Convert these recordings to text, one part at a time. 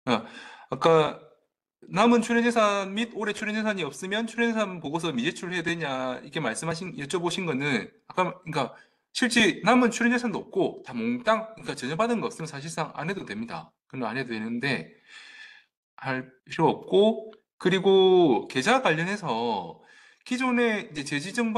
어, 아까 남은 출연예산 및 올해 출연예산이 없으면 출연예산 보고서 미제출해야 되냐 이렇게 여쭤보신 거는 아까 그러니까 실제 남은 출연예산도 없고 다 몽땅 그러니까 전혀 받은 거 없으면 사실상 안 해도 됩니다. 그건 안 해도 되는데 할 필요 없고 그리고 계좌 관련해서 기존에 이제 재지정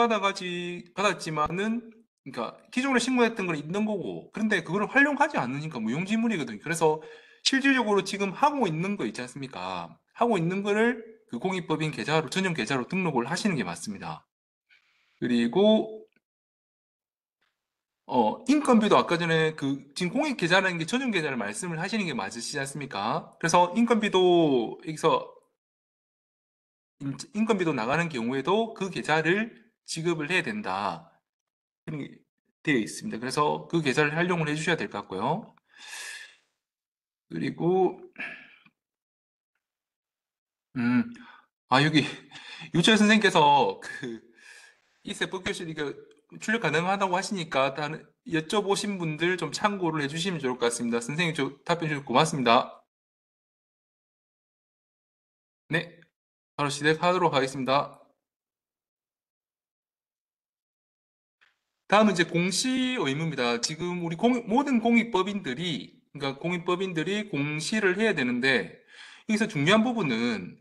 받았지만은 그러니까 기존에 신고했던 건 있는 거고 그런데 그걸 활용하지 않으니까 무용지물이거든요. 그래서 실질적으로 지금 하고 있는 거 있지 않습니까? 하고 있는 거를 그 공익법인 계좌로 전용 계좌로 등록을 하시는 게 맞습니다. 그리고 인건비도 아까 전에 그 지금 공익 계좌라는 게 전용 계좌를 말씀을 하시는 게 맞으시지 않습니까? 그래서 인건비도 여기서 인건비도 나가는 경우에도 그 계좌를 지급을 해야 된다. 그런 게 되어 있습니다. 그래서 그 계좌를 활용을 해주셔야 될 것 같고요. 그리고 음, 여기 유철 선생님께서 그 이세법 교실 이거 출력 가능하다고 하시니까 다른 여쭤보신 분들 좀 참고를 해주시면 좋을 것 같습니다. 선생님 저 답변 주셔서 고맙습니다. 네, 바로 시작하도록 하겠습니다. 다음은 이제 공시 의무입니다. 지금 우리 모든 공익법인들이, 그러니까 공익법인들이 공시를 해야 되는데, 여기서 중요한 부분은,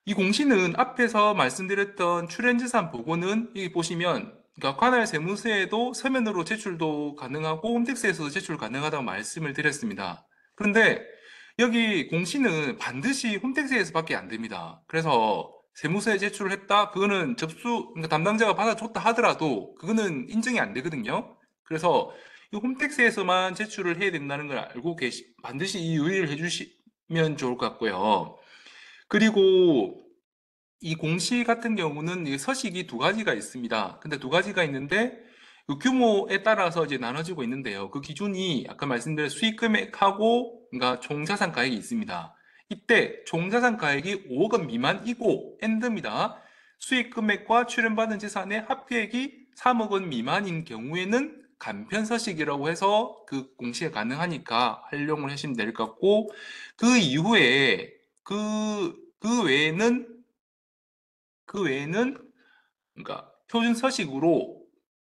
이 공시는 앞에서 말씀드렸던 출연재산 보고는 여기 보시면, 그러니까 관할 세무서에도 서면으로 제출도 가능하고 홈택스에서도 제출 가능하다고 말씀을 드렸습니다. 그런데 여기 공시는 반드시 홈택스에서밖에 안 됩니다. 그래서 세무서에 제출을 했다? 그거는 그러니까 담당자가 받아줬다 하더라도 그거는 인정이 안 되거든요. 그래서 이 홈택스에서만 제출을 해야 된다는 걸 반드시 이 유의를 해주시면 좋을 것 같고요. 그리고 이 공시 같은 경우는 이 서식이 두 가지가 있습니다. 근데 두 가지가 있는데 그 규모에 따라서 이제 나눠지고 있는데요. 그 기준이 아까 말씀드린 수익 금액하고 그러니까 총자산 가액이 있습니다. 이때 총자산 가액이 5억 원 미만이고 엔드입니다. 수익 금액과 출연받은 재산의 합계액이 3억 원 미만인 경우에는 간편 서식이라고 해서 그 공시가 가능하니까 활용을 하시면 될 것 같고 그 이후에 그 외에는 그러니까 표준 서식으로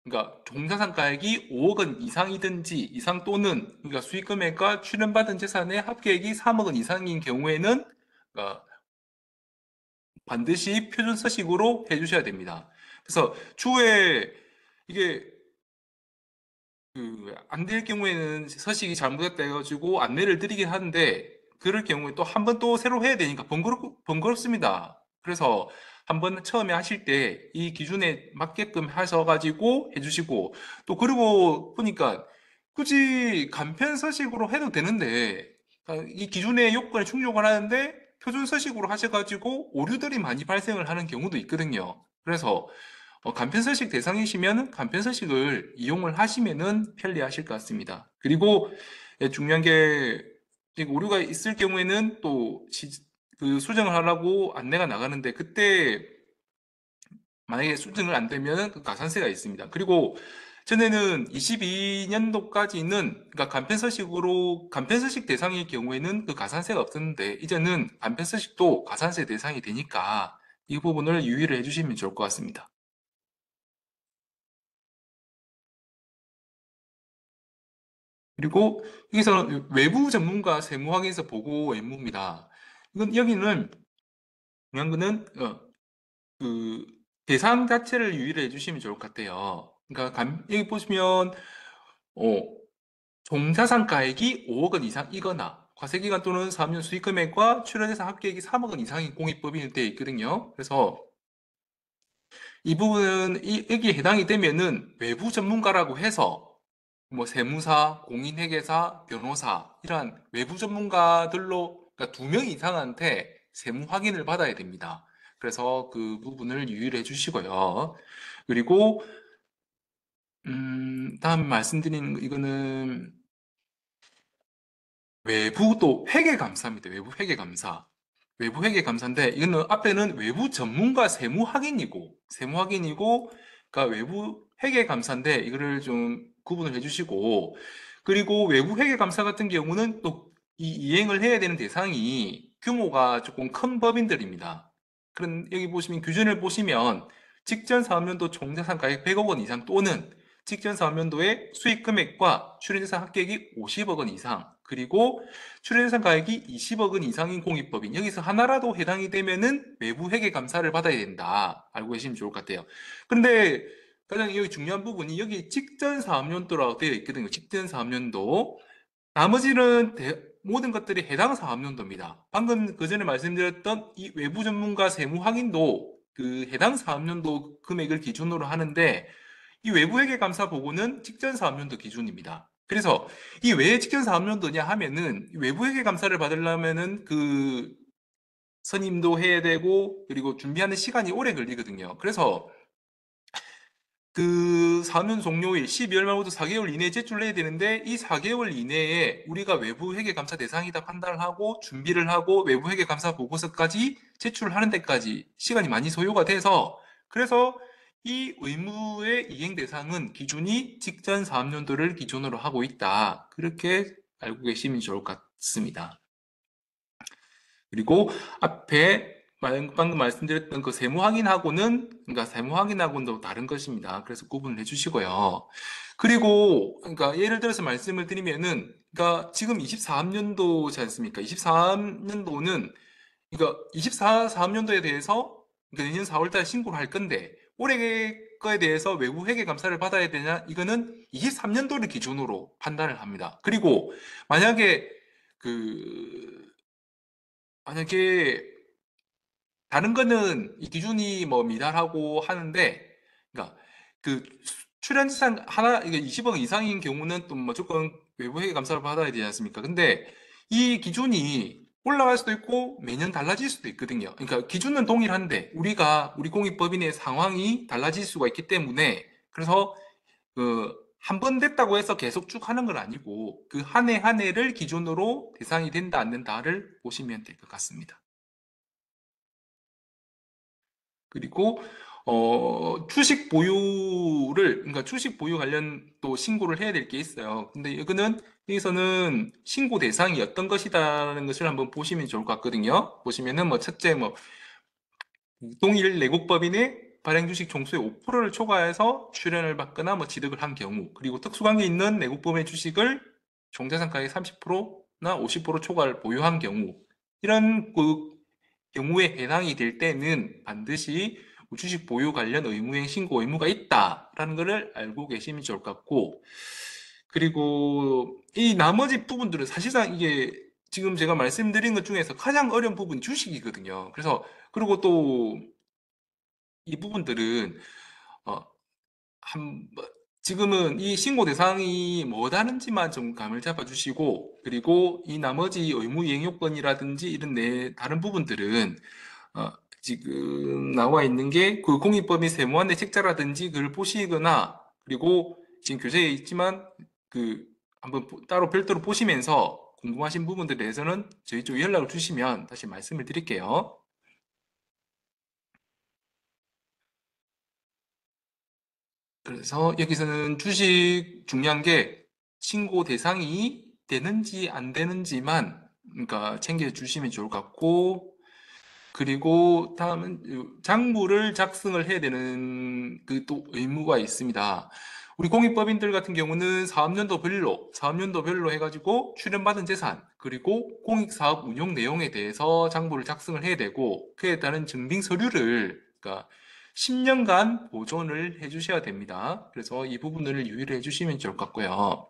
그러니까 종사상가액이 5억 원 이상이든지 이상 또는 그러니까 수익금액과 출연받은 재산의 합계액이 3억 원 이상인 경우에는 그러니까 반드시 표준 서식으로 해주셔야 됩니다. 그래서 추후에 이게 그 안 될 경우에는 서식이 잘못됐다 해가지고 안내를 드리긴 하는데 그럴 경우에 또 한 번 또 새로 해야 되니까 번거롭습니다. 그래서 한번 처음에 하실 때 이 기준에 맞게끔 하셔가지고 해주시고 또 그리고 보니까 굳이 간편 서식으로 해도 되는데 이 기준의 요건에 충족을 하는데 표준 서식으로 하셔가지고 오류들이 많이 발생을 하는 경우도 있거든요. 그래서 간편서식 대상이시면 간편서식을 이용을 하시면은 편리하실 것 같습니다. 그리고 중요한 게 오류가 있을 경우에는 또 그 수정을 하라고 안내가 나가는데 그때 만약에 수정을 안 되면 그 가산세가 있습니다. 그리고 전에는 22년도까지는 그러니까 간편서식 대상일 경우에는 그 가산세가 없었는데 이제는 간편서식도 가산세 대상이 되니까 이 부분을 유의를 해주시면 좋을 것 같습니다. 그리고 여기서는 외부 전문가 세무 확인서 보고 의무입니다. 이건 여기는 중요한 거는 그 대상 자체를 유의를 해주시면 좋을 것 같아요. 그러니까 여기 보시면 어, 종사상가액이 5억 원 이상이거나 과세기간 또는 사업년 수익금액과 출연재산 합계액이 3억 원 이상인 공익법인이 되어 있거든요. 그래서 이 부분은 여기에 해당이 되면은 외부 전문가라고 해서 뭐 세무사, 공인회계사, 변호사 이러한 외부 전문가들로 그러니까 2명 이상한테 세무 확인을 받아야 됩니다. 그래서 그 부분을 유의를 해주시고요. 그리고 다음 말씀드리는 이거는 외부 또 회계감사입니다. 외부 회계감사인데 이거는 앞에는 외부 전문가 세무 확인이고 그러니까 외부 회계감사인데 이거를 좀 구분을 해주시고 그리고 외부 회계 감사 같은 경우는 또 이 이행을 해야 되는 대상이 규모가 조금 큰 법인들입니다. 그런 여기 보시면 규준을 보시면 직전 사업년도 총자산 가액 100억 원 이상 또는 직전 사업년도의 수익 금액과 출연재산 합계액이 50억 원 이상, 그리고 출연재산 가액이 20억 원 이상인 공익법인, 여기서 하나라도 해당이 되면은 외부 회계 감사를 받아야 된다. 알고 계시면 좋을 것 같아요. 근데 가장 여기 중요한 부분이 여기 직전 사업년도라고 되어 있거든요. 직전 사업년도. 나머지는 모든 것들이 해당 사업년도입니다. 방금 그 전에 말씀드렸던 이 외부 전문가 세무 확인도 그 해당 사업년도 금액을 기준으로 하는데, 이 외부회계감사 보고는 직전 사업년도 기준입니다. 그래서 이 왜 직전 사업년도냐 하면은 외부회계감사를 받으려면은 그 선임도 해야 되고 그리고 준비하는 시간이 오래 걸리거든요. 그래서 그 사면 종료일 12월 말부터 4개월 이내에 제출해야 되는데, 이 4개월 이내에 우리가 외부 회계 감사 대상이다 판단을 하고 준비를 하고 외부 회계 감사 보고서까지 제출하는 데까지 시간이 많이 소요가 돼서, 그래서 이 의무의 이행 대상은 기준이 직전 사업년도를 기준으로 하고 있다. 그렇게 알고 계시면 좋을 것 같습니다. 그리고 앞에 방금 말씀드렸던 그 세무 확인하고는, 그러니까 세무 확인하고는 또 다른 것입니다. 그래서 구분을 해주시고요. 그리고 그러니까 예를 들어서 말씀을 드리면은, 그러니까 지금 23년도지 않습니까? 23년도는 그러니까 24사업년도에 대해서 그러니까 내년 4월달에 신고를 할 건데, 올해 거에 대해서 외부 회계 감사를 받아야 되냐? 이거는 23년도를 기준으로 판단을 합니다. 그리고 만약에 그 만약에 다른 거는 이 기준이 뭐 미달하고 하는데, 그러니까 그 출연資産하나 이게 20억 이상인 경우는 또 무조건 외부 회계 감사를 받아야 되지 않습니까? 근데 이 기준이 올라갈 수도 있고 매년 달라질 수도 있거든요. 그러니까 기준은 동일한데 우리 공익법인의 상황이 달라질 수가 있기 때문에, 그래서 그 한 번 됐다고 해서 계속 쭉 하는 건 아니고 그 한 해 한 해를 기준으로 대상이 된다 안 된다를 보시면 될 것 같습니다. 그리고 주식 보유를, 그러니까 주식 보유 관련 또 신고를 해야 될 게 있어요. 근데 이거는 여기서는 신고 대상이 어떤 것이다라는 것을 한번 보시면 좋을 것 같거든요. 보시면은 뭐 첫째 뭐 동일 내국법인의 발행 주식 종수의 5%를 초과해서 출연을 받거나 뭐 취득을 한 경우, 그리고 특수관계 있는 내국법인의 주식을 종자산가의 30%나 50% 초과를 보유한 경우, 이런 그 경우에 해당이 될 때는 반드시 주식 보유 관련 의무행 신고 의무가 있다라는 것을 알고 계시면 좋을 것 같고, 그리고 이 나머지 부분들은 사실상 이게 지금 제가 말씀드린 것 중에서 가장 어려운 부분이 주식이거든요. 그래서 그리고 또 이 부분들은 어, 뭐, 지금은 이 신고 대상이 뭐다른지만 좀 감을 잡아주시고, 그리고 이 나머지 의무 이행 요건이라든지 이런 다른 부분들은 어, 지금 나와 있는 게 그 공익법인 세무안내 책자라든지 그걸 보시거나, 그리고 지금 교재에 있지만 그 한번 따로 별도로 보시면서 궁금하신 부분들에 대해서는 저희 쪽에 연락을 주시면 다시 말씀을 드릴게요. 그래서 여기서는 주식 중요한 게 신고 대상이 되는지 안 되는지만 그러니까 챙겨주시면 좋을 것 같고, 그리고 다음은 장부를 작성을 해야 되는 그 또 의무가 있습니다. 우리 공익법인들 같은 경우는 사업년도별로 해가지고 출연받은 재산, 그리고 공익사업 운용 내용에 대해서 장부를 작성을 해야 되고, 그에 따른 증빙 서류를, 그러니까 10년간 보존을 해주셔야 됩니다. 그래서 이 부분을 유의를 해주시면 좋을 것 같고요.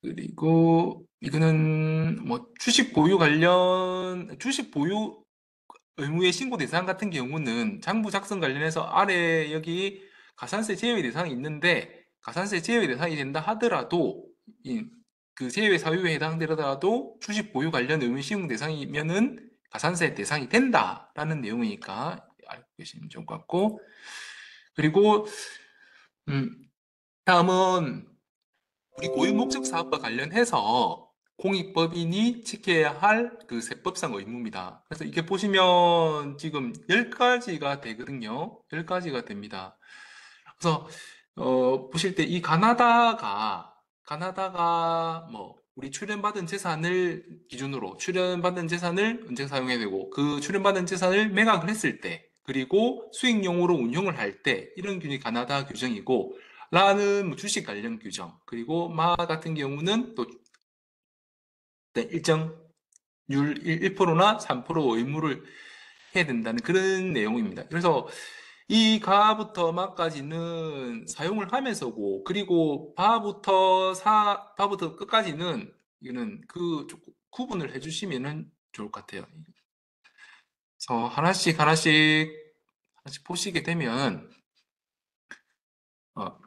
그리고 이거는 뭐 주식 보유 의무의 신고 대상 같은 경우는 장부 작성 관련해서 아래 여기 가산세 제외 대상이 있는데, 가산세 제외 대상이 된다 하더라도 그 제외 사유에 해당되더라도 주식 보유 관련 의무 신고 대상이면은 가산세 대상이 된다라는 내용이니까 알고 계시면 좋을 것 같고, 그리고 음, 다음은 우리 고유 목적 사업과 관련해서 공익법인이 지켜야 할 그 세법상 의무입니다. 그래서 이게 보시면 지금 10가지가 되거든요. 10가지가 됩니다. 그래서 보실 때 이 가나다가 뭐 우리 출연받은 재산을 기준으로 출연받은 재산을 언제 사용해야 되고 그 출연받은 재산을 매각을 했을 때 그리고 수익용으로 운용을 할 때 이런 규정이 가나다 규정이고 라는 뭐 주식 관련 규정 그리고 마 같은 경우는 또 일정 율 1%나 3% 의무를 해야 된다는 그런 내용입니다. 그래서 이 가부터 마까지는 사용을 하면서고 그리고 바부터 끝까지는 이거는 그 조금 구분을 해주시면은 좋을 것 같아요. 그래서 하나씩 보시게 되면 어,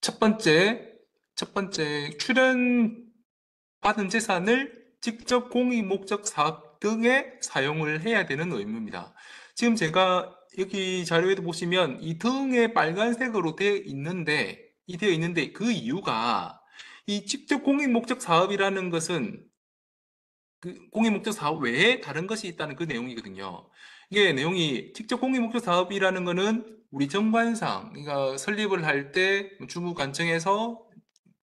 첫 번째 출연 받은 재산을 직접 공익 목적 사업 등에 사용을 해야 되는 의무입니다. 지금 제가 여기 자료에도 보시면 이 등에 빨간색으로 되어 있는데 그 이유가 이 직접 공익 목적 사업이라는 것은 그 공익 목적 사업 외에 다른 것이 있다는 그 내용이거든요. 이게 내용이 직접 공익 목적 사업이라는 거는 우리 정관상, 그러니까 설립을 할 때 주무관청에서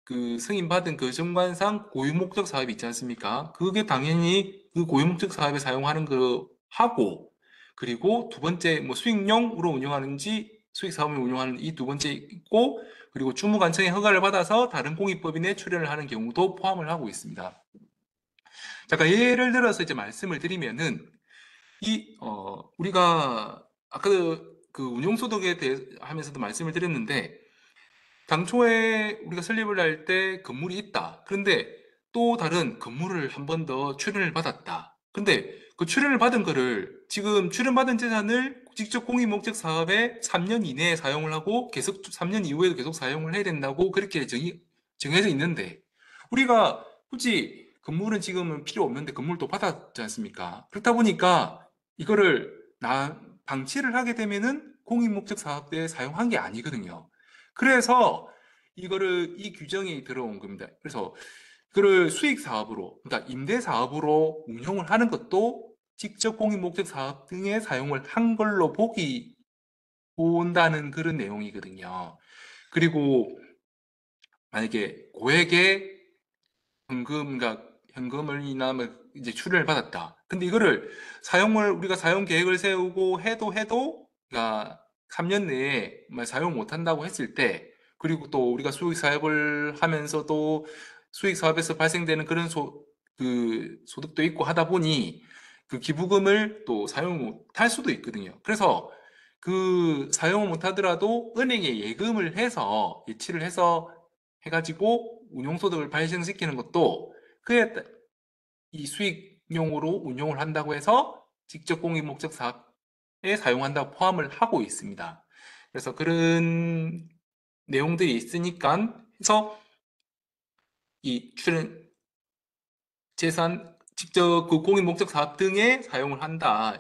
그 승인받은 그 정관상 고유목적 사업이 있지 않습니까? 그게 당연히 그 고유목적 사업에 사용하는 거 하고, 그리고 두 번째 뭐 수익용으로 운영하는지 수익 사업을 운영하는 이 두 번째 있고, 그리고 주무관청의 허가를 받아서 다른 공익법인에 출연을 하는 경우도 포함을 하고 있습니다. 잠깐 예를 들어서 이제 말씀을 드리면은 우리가 아까 그 운용소득에 대해 하면서도 말씀을 드렸는데 당초에 우리가 설립을 할 때 건물이 있다. 그런데 또 다른 건물을 한 번 더 출연을 받았다. 근데 그 출연을 받은 거를 지금 출연받은 재산을 직접 공익 목적 사업에 3년 이내에 사용을 하고 계속 3년 이후에도 계속 사용을 해야 된다고 그렇게 정해져 있는데 우리가 굳이 건물은 지금은 필요 없는데 건물도 받았지 않습니까? 그렇다 보니까 이거를 방치를 하게 되면은 공익 목적 사업 때 사용한 게 아니거든요. 그래서 이 규정이 들어온 겁니다. 그래서 그를 수익 사업으로, 그러니까 임대 사업으로 운영을 하는 것도 직접 공익 목적 사업 등에 사용을 한 걸로 본다는 그런 내용이거든요. 그리고 만약에 고액의 그러니까 현금을이나 뭐 이제 출연을 받았다. 근데 이거를 우리가 사용 계획을 세우고 그러니까 3년 내에 뭐 사용 못 한다고 했을 때, 그리고 또 우리가 수익 사업을 하면서도 수익 사업에서 발생되는 그런 그 소득도 있고 하다 보니 그 기부금을 또 사용 못 할 수도 있거든요. 그래서 그 사용을 못 하더라도 은행에 예치를 해서 해가지고 운용소득을 발생시키는 것도 그에 이 수익용으로 운용을 한다고 해서 직접 공익 목적 사업에 사용한다고 포함을 하고 있습니다. 그래서 그런 내용들이 있으니까 해서 이 출연 재산 직접 그 공익 목적 사업 등에 사용을 한다.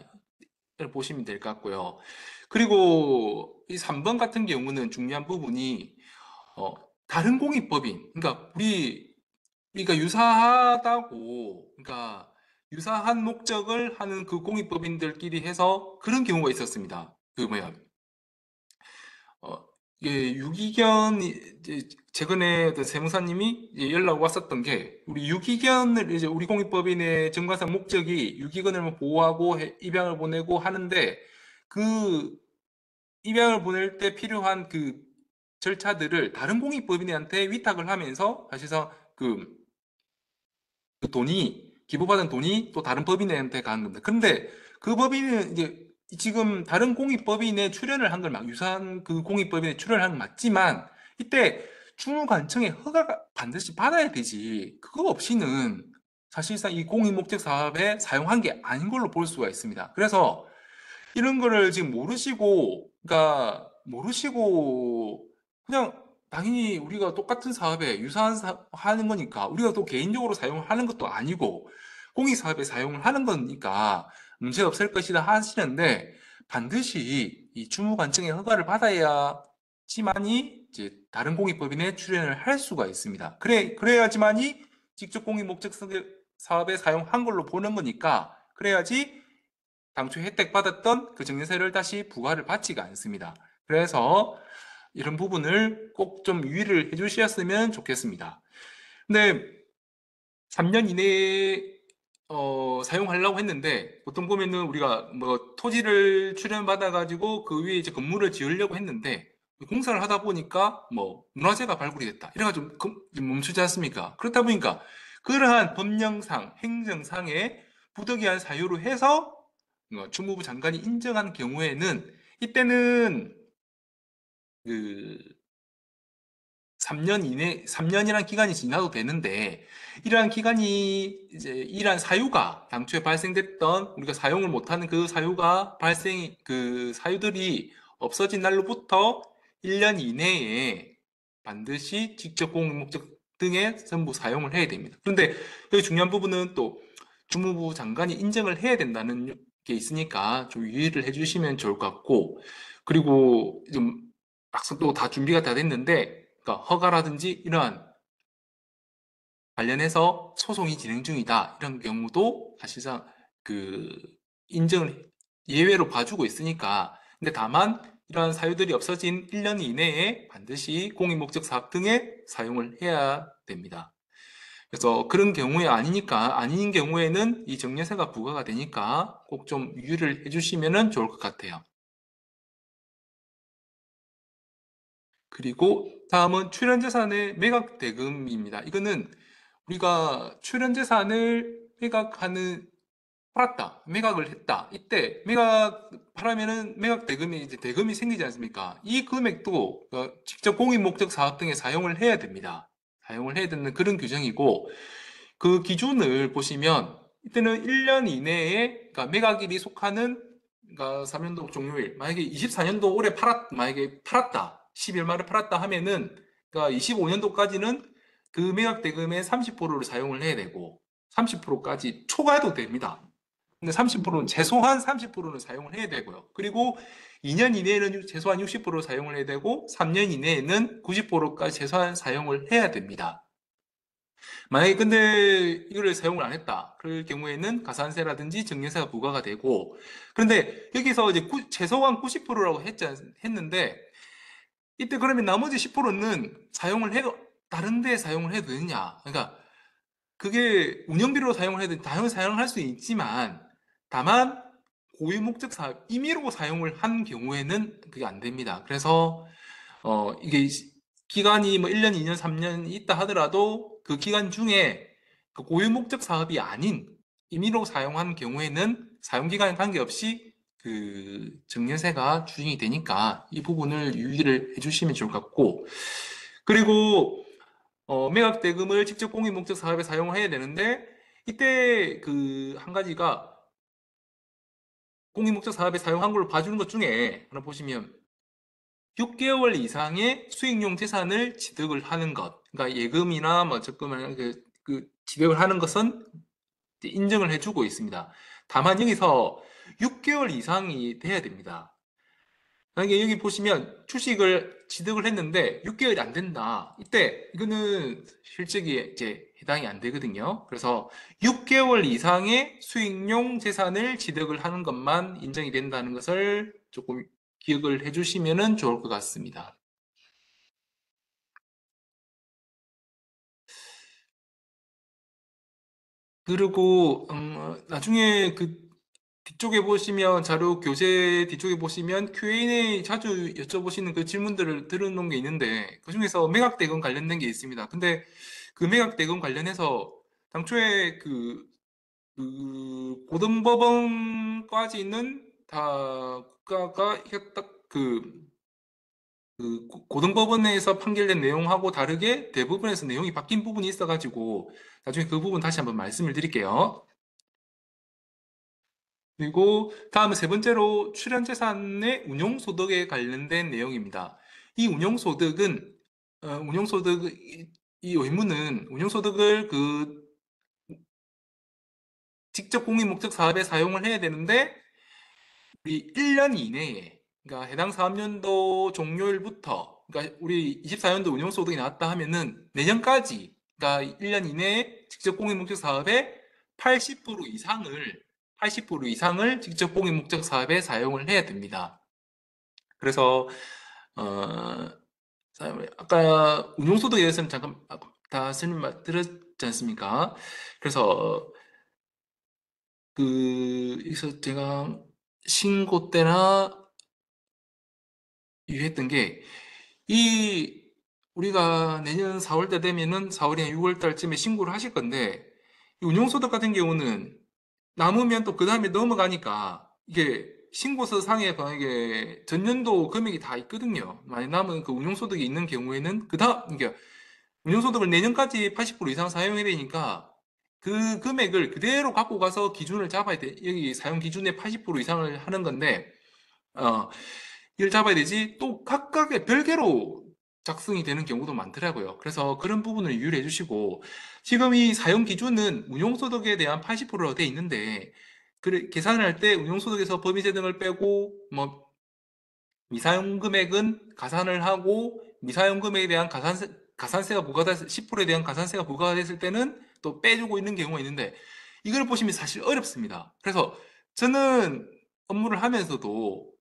를 보시면 될 것 같고요. 그리고 이 3번 같은 경우는 중요한 부분이 어, 다른 공익법인, 그러니까 우리가 그러니까 유사한 목적을 하는 그 공익법인들끼리 해서 그런 경우가 있었습니다. 그 뭐야, 어, 이게 유기견이 이제 최근에 그 세무사님이 이제 연락 왔었던 게 우리 유기견을 이제 우리 공익법인의 정관상 목적이 유기견을 뭐 보호하고 입양을 보내고 하는데 그 입양을 보낼 때 필요한 그 절차들을 다른 공익법인한테 위탁을 하면서 사실상 그 돈이 기부받은 돈이 또 다른 법인한테 가는 겁니다. 그런데 그 법인은 이제 지금 다른 공익법인에 출연을 한 걸 막 유사한 그 공익법인에 출연을 한 건 맞지만 이때 주무관청의 허가가 반드시 받아야 되지 그거 없이는 사실상 이 공익목적 사업에 사용한 게 아닌 걸로 볼 수가 있습니다. 그래서 이런 거를 지금 그러니까 모르시고 그냥 당연히 우리가 똑같은 사업에 하는 거니까 우리가 또 개인적으로 사용하는 것도 아니고 공익 사업에 사용을 하는 거니까 문제 없을 것이다 하시는데 반드시 이 주무관청의 허가를 받아야지만이 이제 다른 공익법인에 출연을 할 수가 있습니다. 그래야지만이 직접 공익 목적 사업에 사용한 걸로 보는 거니까 그래야지 당초 혜택 받았던 그 증여세를 다시 부과를 받지가 않습니다. 그래서 이런 부분을 꼭 좀 유의를 해주셨으면 좋겠습니다. 근데 3년 이내에 사용하려고 했는데 보통 보면은 우리가 뭐 토지를 출연받아가지고 그 위에 이제 건물을 지으려고 했는데 공사를 하다 보니까 뭐 문화재가 발굴이 됐다. 이래가지고 좀 멈추지 않습니까? 그렇다 보니까 그러한 법령상, 행정상의 부득이한 사유로 해서 주무부 장관이 인정한 경우에는 이때는 그 3년 이내, 3년이란 기간이 지나도 되는데, 이러한 기간이 이제, 이러한 사유가, 당초에 발생됐던, 우리가 사용을 못하는 그 사유가 그 사유들이 없어진 날로부터 1년 이내에 반드시 직접 공익 목적 등에 전부 사용을 해야 됩니다. 그런데 여기 중요한 부분은 또 주무부 장관이 인정을 해야 된다는 게 있으니까 좀 유의를 해주시면 좋을 것 같고, 그리고 좀 막상 또 다 준비가 다 됐는데, 그러니까 허가라든지 이러한 관련해서 소송이 진행 중이다. 이런 경우도 사실상 그 인정을 예외로 봐주고 있으니까. 근데 다만 이러한 사유들이 없어진 1년 이내에 반드시 공익목적 사업 등에 사용을 해야 됩니다. 그래서 그런 경우에 아닌 경우에는 이 증여세가 부과가 되니까 꼭 좀 유의를 해주시면 좋을 것 같아요. 그리고 다음은 출연재산의 매각대금입니다. 이거는 우리가 출연재산을 매각을 했다. 이때 팔으면은 매각대금이 이제 대금이 생기지 않습니까? 이 금액도 직접 공익목적 사업 등에 사용을 해야 됩니다. 사용을 해야 되는 그런 규정이고, 그 기준을 보시면 이때는 1년 이내에 그러니까 매각일이 속하는 그러니까 3년도 종료일 만약에 24년도 올해 만약에 팔았다 10일 말에 팔았다 하면은 그러니까 25년도까지는 그 매각 대금의 30%를 사용을 해야 되고 30%까지 초과해도 됩니다. 근데 30%는 최소한 30%는 사용을 해야 되고요. 그리고 2년 이내에는 최소한 60% 사용을 해야 되고 3년 이내에는 90%까지 최소한 사용을 해야 됩니다. 만약에 근데 이거를 사용을 안 했다. 그럴 경우에는 가산세라든지 증여세가 부과가 되고, 그런데 여기서 이제 최소한 90%라고 했는데, 이때 그러면 나머지 10%는 다른 데 사용을 해도 되느냐. 그러니까 그게 운영비로 사용을 해도 당연히 사용할 수 있지만, 다만 고유 목적 사업 임의로 사용을 한 경우에는 그게 안 됩니다. 그래서 이게 기간이 뭐 1년, 2년, 3년 있다 하더라도 그 기간 중에 그 고유 목적 사업이 아닌 임의로 사용한 경우에는 사용 기간에 관계없이 그 증여세가 추징이 되니까 이 부분을 유의를 해주시면 좋을 것 같고, 그리고 매각 대금을 직접 공익 목적 사업에 사용을 해야 되는데 이때 그 한 가지가 공익 목적 사업에 사용한 걸로 봐주는 것 중에 하나 보시면 6개월 이상의 수익용 재산을 취득을 하는 것. 그러니까 예금이나 뭐 적금을 그 취득을 하는 것은 인정을 해주고 있습니다. 다만 여기서 6개월 이상이 돼야 됩니다. 만약에 여기 보시면 주식을 취득을 했는데 6개월이 안 된다. 이때 이거는 실적이 이제 해당이 안 되거든요. 그래서 6개월 이상의 수익용 재산을 취득을 하는 것만 인정이 된다는 것을 조금 기억을 해주시면 좋을 것 같습니다. 그리고 나중에 그 뒤쪽에 보시면 자료 교재 뒤쪽에 보시면 Q&A 자주 여쭤보시는 그 질문들을 들어놓은 게 있는데 그중에서 매각대금 관련된 게 있습니다. 근데 그 매각대금 관련해서 당초에 그 고등법원까지는 다 국가가 이게 딱그 고등법원에서 판결된 내용하고 다르게 대부분에서 내용이 바뀐 부분이 있어가지고 나중에 그 부분 다시 한번 말씀을 드릴게요. 그리고 다음은 세 번째로 출연재산의 운용소득에 관련된 내용입니다. 이 운용소득은 운용소득 이 의무는 운용소득을 그 직접 공익 목적 사업에 사용을 해야 되는데 우리 1년 이내에 그러니까 해당 사업년도 종료일부터 그러니까 우리 24년도 운용소득이 나왔다 하면은 내년까지 그러니까 1년 이내에 직접 공익 목적 사업의 80% 이상을 80% 이상을 직접 공익 목적 사업에 사용을 해야 됩니다. 그래서 아까 운용소득에 대해서는 잠깐 다 설명 드렸지 않습니까? 그래서 여기서 제가 신고 때나 유의했던 게, 이, 우리가 내년 4월 때 되면은 4월이나 6월 달쯤에 신고를 하실 건데, 이 운용소득 같은 경우는 남으면 또 그 다음에 넘어가니까, 이게 신고서 상에 만약에 전년도 금액이 다 있거든요. 만약 남은 그 운용소득이 있는 경우에는 그 다음, 이게 운용소득을 내년까지 80% 이상 사용해야 되니까 그 금액을 그대로 갖고 가서 기준을 잡아야 돼. 여기 사용 기준의 80% 이상을 하는 건데, 어, 이걸 잡아야 되지. 또 각각의 별개로 작성이 되는 경우도 많더라고요. 그래서 그런 부분을 유의해 주시고, 지금 이 사용 기준은 운용소득에 대한 80%로 돼 있는데, 계산을 할 때 운용소득에서 법인세 등을 빼고, 뭐, 미사용 금액은 가산을 하고, 미사용 금액에 대한 가산세가 부과됐을, 10%에 대한 가산세가 부과됐을 때는 또 빼주고 있는 경우가 있는데, 이걸 보시면 사실 어렵습니다. 그래서 저는 업무를 하면서도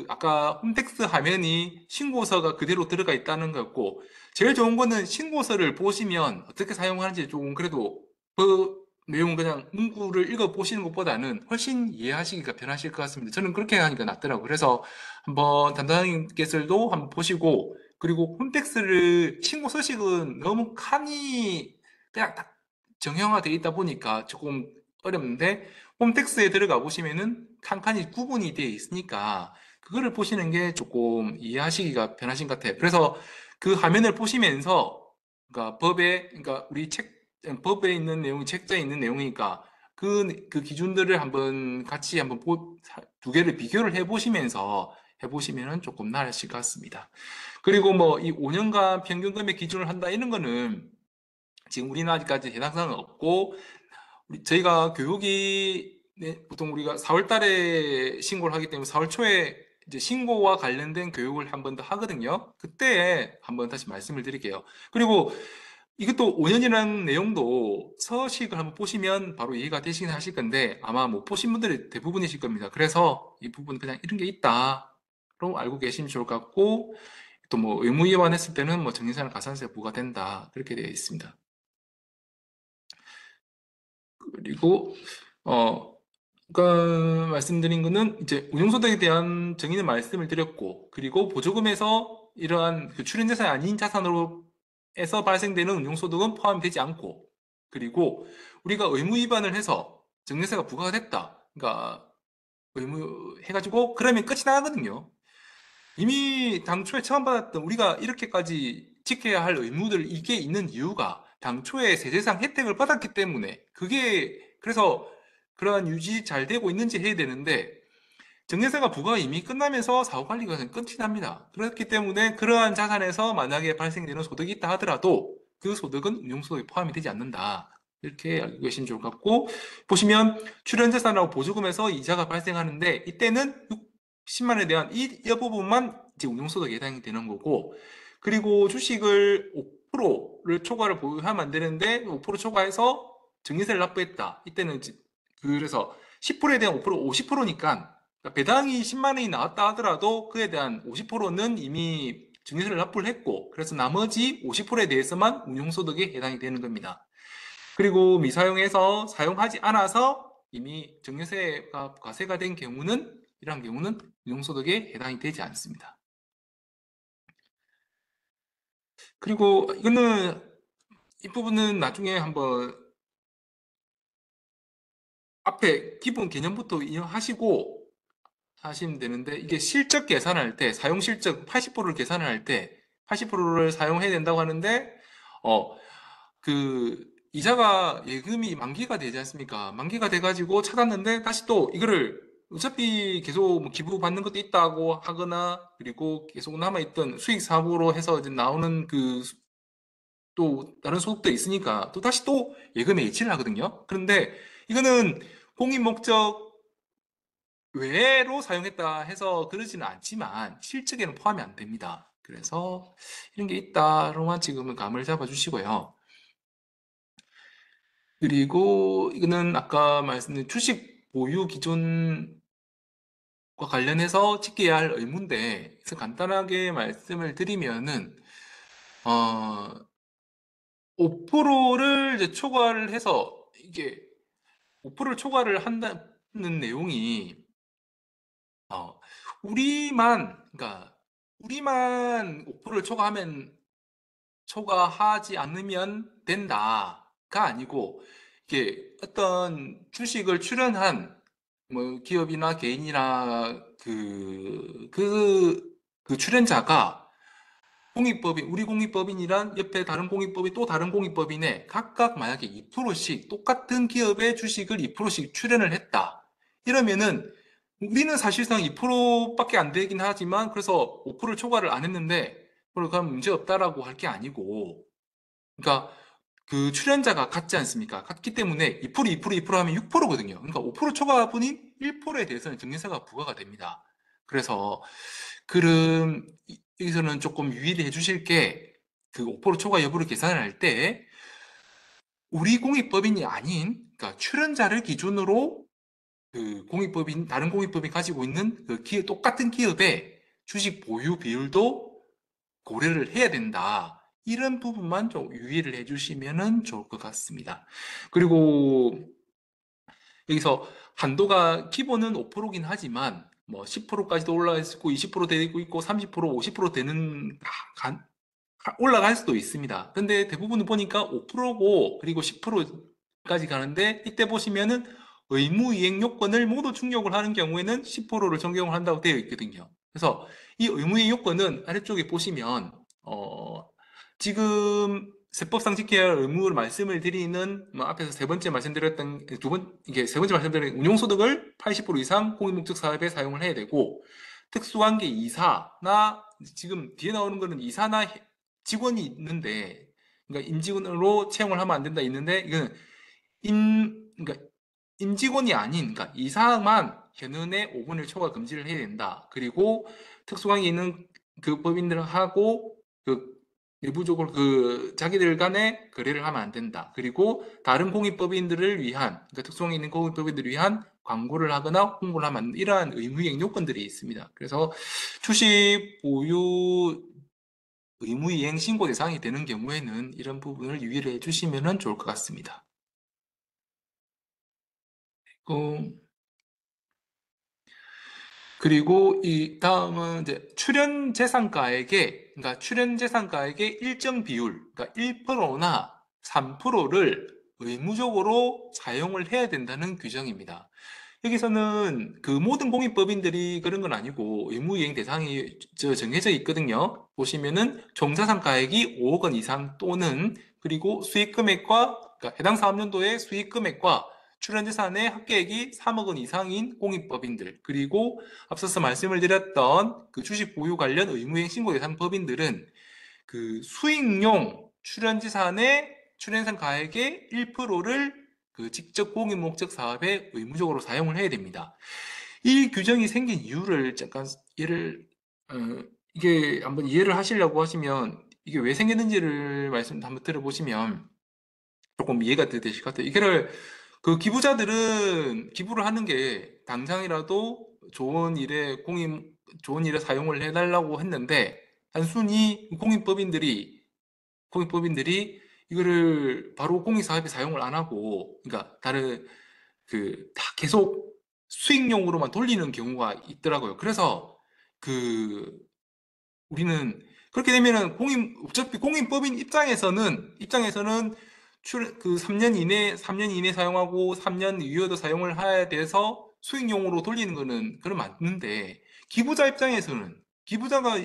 아까 홈택스 화면이 신고서가 그대로 들어가 있다는 거였고, 제일 좋은 거는 신고서를 보시면 어떻게 사용하는지 조금 그래도 그 내용 그냥 문구를 읽어 보시는 것보다는 훨씬 이해하시기가 편하실 것 같습니다. 저는 그렇게 하니까 낫더라고요. 그래서 한번 담당자님께서도 한번 보시고, 그리고 홈택스를 신고 서식은 너무 칸이 그냥 딱 정형화되어 있다 보니까 조금 어렵는데, 홈택스에 들어가 보시면은 칸칸이 구분이 되어 있으니까 그거를 보시는 게 조금 이해하시기가 편하신 것 같아요. 그래서 그 화면을 보시면서, 그러니까 그러니까 법에 있는 내용이 책자에 있는 내용이니까 그 기준들을 한번 같이 한번 두 개를 비교를 해보시면은 조금 나으실 것 같습니다. 그리고 뭐 이 5년간 평균 금액 기준을 한다 이런 거는 지금 우리는 아직까지 해당 사항은 없고, 저희가 교육이 보통 우리가 4월 달에 신고를 하기 때문에 4월 초에 이제 신고와 관련된 교육을 한 번 더 하거든요. 그때 한번 다시 말씀을 드릴게요. 그리고 이것도 5년이라는 내용도 서식을 한번 보시면 바로 이해가 되시긴 하실 건데, 아마 못 보신 분들이 대부분이실 겁니다. 그래서 이 부분 그냥 이런 게 있다로 알고 계시면 좋을 것 같고, 또 뭐 의무 위반했을 때는 뭐 정리산 가산세 부과된다, 그렇게 되어 있습니다. 그리고 아까 말씀드린 거는 이제 운용소득에 대한 정의는 말씀을 드렸고, 그리고 보조금에서 이러한 그 출연자산이 아닌 자산으로 에서 발생되는 운용소득은 포함이 되지 않고, 그리고 우리가 의무 위반을 해서 증여세가 부과가 됐다, 그러니까 의무 해가지고 그러면 끝이 나거든요. 이미 당초에 처음 받았던, 우리가 이렇게까지 지켜야 할 의무들, 이게 있는 이유가 당초에 세제상 혜택을 받았기 때문에, 그래서 그러한 유지 잘 되고 있는지 해야 되는데, 증여세가 부과가 이미 끝나면서 사후관리가 끝이 납니다. 그렇기 때문에 그러한 자산에서 만약에 발생되는 소득이 있다 하더라도 그 소득은 운용소득에 포함이 되지 않는다, 이렇게 알고 계시면 좋을 것 같고, 보시면 출연자산하고 보조금에서 이자가 발생하는데, 이때는 10만 원에 대한 이 부분만 이제 운용소득에 해당이 되는 거고, 그리고 주식을 5%를 초과를 보유하면 안 되는데 5% 초과해서 증여세를 납부했다, 이때는 그래서 10%에 대한 5%, 50%니까 배당이 10만 원이 나왔다 하더라도 그에 대한 50%는 이미 증여세를 납부를 했고, 그래서 나머지 50%에 대해서만 운용소득에 해당이 되는 겁니다. 그리고 미사용해서 사용하지 않아서 이미 증여세가 과세가 된 경우는, 이러한 경우는 운용소득에 해당이 되지 않습니다. 그리고 이 부분은 나중에 한번 앞에 기본 개념부터 이해하시고 하시면 되는데, 이게 실적 계산할 때, 사용 실적 80%를 계산을 할 때 80%를 사용해야 된다고 하는데, 어, 이자가 예금이 만기가 되지 않습니까? 만기가 돼가지고 찾았는데 다시 또 이거를 어차피 계속 뭐 기부 받는 것도 있다고 하거나, 그리고 계속 남아있던 수익 사고로 해서 이제 나오는 또 다른 소득도 있으니까 또 다시 또 예금에 이체를 하거든요. 그런데 이거는 공인 목적 외로 사용했다 해서 그러지는 않지만 실적에는 포함이 안 됩니다. 그래서 이런 게 있다로만 지금은 감을 잡아 주시고요. 그리고 이거는 아까 말씀드린 주식 보유 기준 관련해서 지켜야 할 의무인데, 그래서 간단하게 말씀을 드리면은, 어, 5%를 이제 초과를 해서, 이게 5%를 초과를 한다는 내용이, 어, 그러니까, 우리만 5%를 초과하지 않으면 된다가 아니고, 이게 어떤 주식을 출연한 뭐 기업이나 개인이나 그 출연자가 우리 공익법인이란 옆에 다른 공익법인 또 다른 공익법인에 각각 만약에 2%씩 똑같은 기업의 주식을 2%씩 출연을 했다. 이러면은 우리는 사실상 2%밖에 안 되긴 하지만 그래서 5%를 초과를 안 했는데 그럼 문제 없다라고 할 게 아니고 그러니까 그 출연자가 같지 않습니까? 같기 때문에 2%, 2%, 2% 하면 6%거든요. 그러니까 5% 초과분인 1%에 대해서는 증여세가 부과가 됩니다. 그래서 그럼 여기서는 조금 유의를 해주실 게 그 5% 초과 여부를 계산을 할 때 우리 공익법인이 아닌 그러니까 출연자를 기준으로 다른 공익법이 가지고 있는 그 똑같은 기업의 주식 보유 비율도 고려를 해야 된다. 이런 부분만 좀 유의를 해주시면 좋을 것 같습니다. 그리고 여기서 한도가 기본은 5%긴 하지만 뭐 10%까지도 올라가 있고 20% 되고 있고 30%, 50% 되는 올라갈 수도 있습니다. 근데 대부분 보니까 5%고 그리고 10%까지 가는데 이때 보시면은 의무 이행 요건을 모두 충족을 하는 경우에는 10%를 적용을 한다고 되어 있거든요. 그래서 이 의무 이행 요건은 아래쪽에 보시면 지금 세법상 지켜야 할 의무를 말씀을 드리는 뭐 앞에서 세 번째 말씀드렸던 이게 세 번째 말씀드린 운용소득을 80% 이상 공익목적 사업에 사용을 해야 되고 특수관계 이사나 지금 뒤에 나오는 거는 이사나 직원이 있는데 그러니까 임직원으로 채용을 하면 안 된다 있는데 이거는 그러니까 임직원이 아닌 그러니까 이사만 현은의 5분의 1 초과 금지를 해야 된다. 그리고 특수관계 있는 그 법인들하고 그 내부적으로 그 자기들 간에 거래를 하면 안 된다. 그리고 다른 공익법인들을 위한 그러니까 특수관계 있는 공익법인들을 위한 광고를 하거나 홍보를 하면 안 된다. 이러한 의무이행 요건들이 있습니다. 그래서 주식 보유 의무이행 신고 대상이 되는 경우에는 이런 부분을 유의를 해주시면 좋을 것 같습니다. 그, 그리고 이 다음은 이제 출연 재산가액의 일정 비율, 그러니까 1%나 3%를 의무적으로 사용을 해야 된다는 규정입니다. 여기서는 그 모든 공익법인들이 그런 건 아니고 의무이행 대상이 정해져 있거든요. 보시면은 총자산가액이 5억 원 이상 또는 그리고 수익금액과 그러니까 해당 사업연도의 수익금액과 출연재산의 합계액이 3억 원 이상인 공익법인들 그리고 앞서서 말씀을 드렸던 그 주식 보유 관련 의무이행 신고 대상 법인들은 그 수익용 출연재산의 출연상 가액의 1%를 그 직접 공익 목적 사업에 의무적으로 사용을 해야 됩니다. 이 규정이 생긴 이유를 잠깐 어, 이게 한번 이해를 하시려고 하시면 이게 왜 생겼는지를 말씀 한번 들어보시면 조금 이해가 되실 것 같아요. 이거를 그 기부자들은 기부를 하는 게 당장이라도 좋은 일에 사용을 해달라고 했는데 단순히 공익법인들이 이거를 바로 공익사업에 사용을 안 하고 그러니까 다른 다 계속 수익용으로만 돌리는 경우가 있더라고요. 그래서 그 우리는 그렇게 되면은 어차피 공인법인 입장에서는 3년 이내 사용하고 3년 이후에도 사용을 해야 돼서 수익용으로 돌리는 거는 그럼 맞는데 기부자 입장에서는 기부자가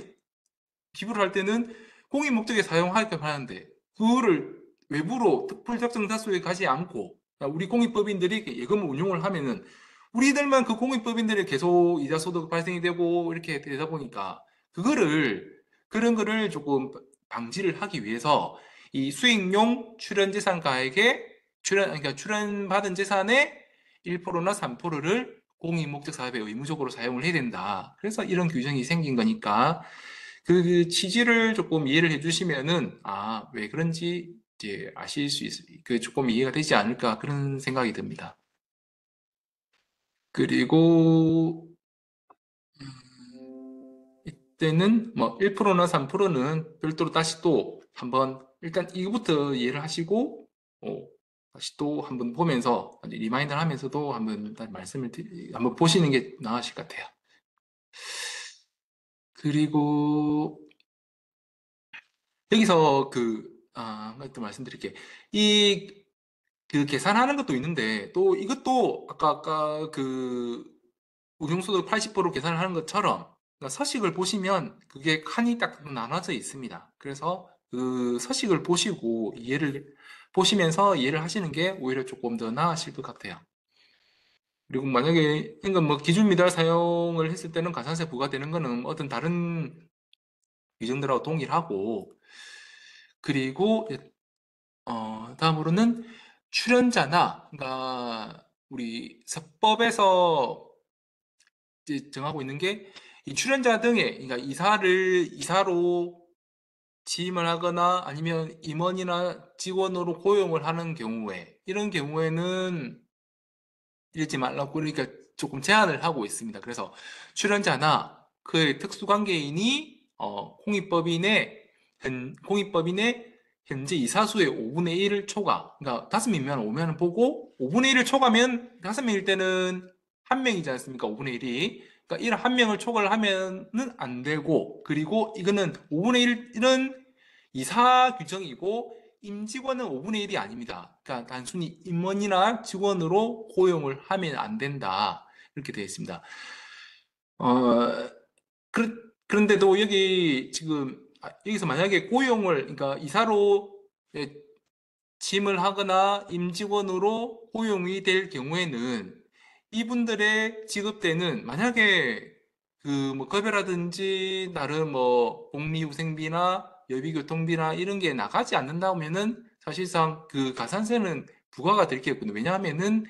기부를 할 때는 공익 목적에 사용할까 하는데 그거를 외부로 불특정 다수에 가지 않고 우리 공익법인들이 예금을 운용을 하면은 우리들만 그 공익법인들이 계속 이자 소득 발생이 되고 이렇게 되다 보니까 그런 거를 조금 방지를 하기 위해서 이 수익용 출연재산가액에 그러니까 출연받은 재산의 1%나 3%를 공익 목적 사업에 의무적으로 사용을 해야 된다. 그래서 이런 규정이 생긴 거니까 그 취지를 조금 이해를 해주시면은 왜 그런지 이제 아실 수 그 조금 이해가 되지 않을까 그런 생각이 듭니다. 그리고 때는 뭐 1%나 3%는 별도로 다시 또 한번 일단 이거부터 이해를 하시고 다시 또 한번 보면서 리마인드를 하면서도 한번 한번 보시는 게 나으실 것 같아요. 그리고 여기서 또 말씀드릴게. 그 계산하는 것도 있는데 또 이것도 아까 그 운용소득 80% 계산을 하는 것처럼 그러니까 서식을 보시면 그게 칸이 딱 나눠져 있습니다. 그래서 그 서식을 보시고 보시면서 이해를 하시는 게 오히려 조금 더 나으실 것 같아요. 그리고 만약에 그러니까 뭐 기준 미달 사용을 했을 때는 가산세 부과되는 거는 어떤 다른 규정들하고 동일하고 그리고 다음으로는 출연자나 그러니까 우리 세법에서 이제 정하고 있는 게 이 출연자 등의 그러니까 이사로 취임을 하거나 아니면 임원이나 직원으로 고용을 하는 경우에 이런 경우에는 이러지 말라고 그러니까 조금 제한을 하고 있습니다. 그래서 출연자나 그의 특수관계인이 공익법인의 현재 이사수의 5분의 1을 초과, 그러니까 5명이면 5명을 보고 5분의 1을 초과하면 5명일 때는 1명이지 않습니까? 5분의 1이. 그러니까 이런 1명을 초과를 하면은 안 되고, 그리고 이거는 5분의 1은 이사 규정이고 임직원은 5분의 1이 아닙니다. 그러니까 단순히 임원이나 직원으로 고용을 하면 안 된다. 이렇게 되어 있습니다. 어, 그런데도 여기 지금 여기서 만약에 그러니까 이사로 예, 취임을 하거나 임직원으로 고용이 될 경우에는 이분들의 지급대는 만약에 그 뭐 급여라든지 다른 뭐 복리후생비나 여비교통비나 이런 게 나가지 않는다면은 사실상 그 가산세는 부과가 될 게 없거든요. 왜냐하면은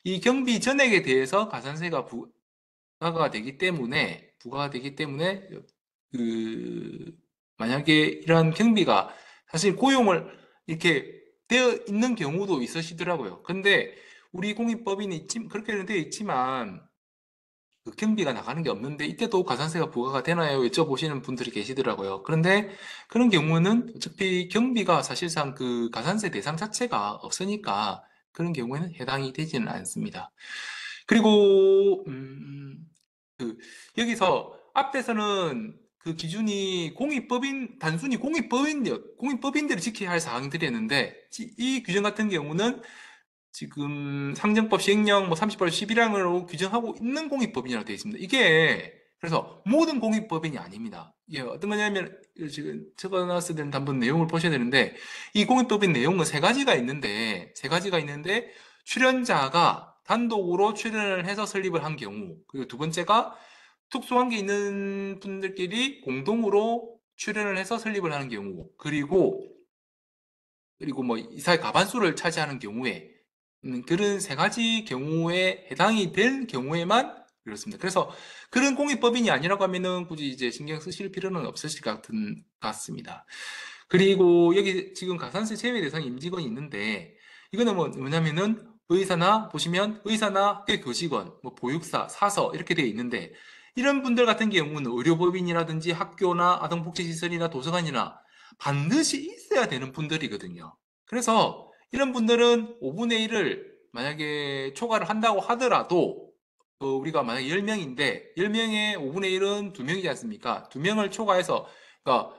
이 경비 전액에 대해서 가산세가 부과가 되기 때문에 그 만약에 이러한 경비가 사실 고용을 이렇게 되어 있는 경우도 있으시더라고요. 근데 우리 공익법인이 그렇게 되어 있지만 그 경비가 나가는 게 없는데 이때도 가산세가 부과가 되나요? 여쭤보시는 분들이 계시더라고요. 그런데 그런 경우는 어차피 경비가 사실상 그 가산세 대상 자체가 없으니까 그런 경우에는 해당이 되지는 않습니다. 그리고 여기서 앞에서는 그 기준이 단순히 공익법인들이 지켜야 할 사항들이었는데 이 규정 같은 경우는 지금 상정법 시행령 뭐 30발 11항으로 규정하고 있는 공익법인이라고 되어 있습니다. 이게 그래서 모든 공익법인이 아닙니다. 이게 어떤 거냐면 지금 적어놨을 때는 한번 내용을 보셔야 되는데 이 공익법인 내용은 세 가지가 있는데 출연자가 단독으로 출연을 해서 설립을 한 경우 그리고 두 번째가 특수한 게 있는 분들끼리 공동으로 출연을 해서 설립을 하는 경우 그리고 뭐 이사의 과반수를 차지하는 경우에 그런 세 가지 경우에 해당이 될 경우에만 그렇습니다. 그래서 그런 공익법인이 아니라고 하면은 굳이 이제 신경 쓰실 필요는 없으실 것 같습니다. 그리고 여기 지금 가산세 제외 대상 임직원이 있는데 이거는 뭐냐면은 보시면 의사나 학교 교직원, 뭐 보육사, 사서 이렇게 되어 있는데 이런 분들 같은 경우는 의료법인이라든지 학교나 아동복지시설이나 도서관이나 반드시 있어야 되는 분들이거든요. 그래서 이런 분들은 5분의 1을 만약에 초과를 한다고 하더라도 우리가 만약에 10명인데 10명의 5분의 1은 2명이지 않습니까? 2명을 초과해서 그러니까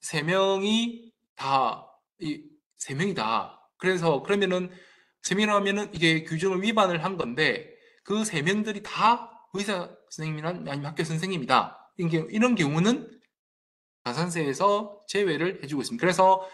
3명이 다, 이, 3명이다. 그러면은, 3명이라면은 이게 규정을 위반을 한 건데, 그 3명들이 다 의사 선생님이나 아니면 학교 선생님이다. 이런 경우는 가산세에서 제외를 해주고 있습니다. 그래서,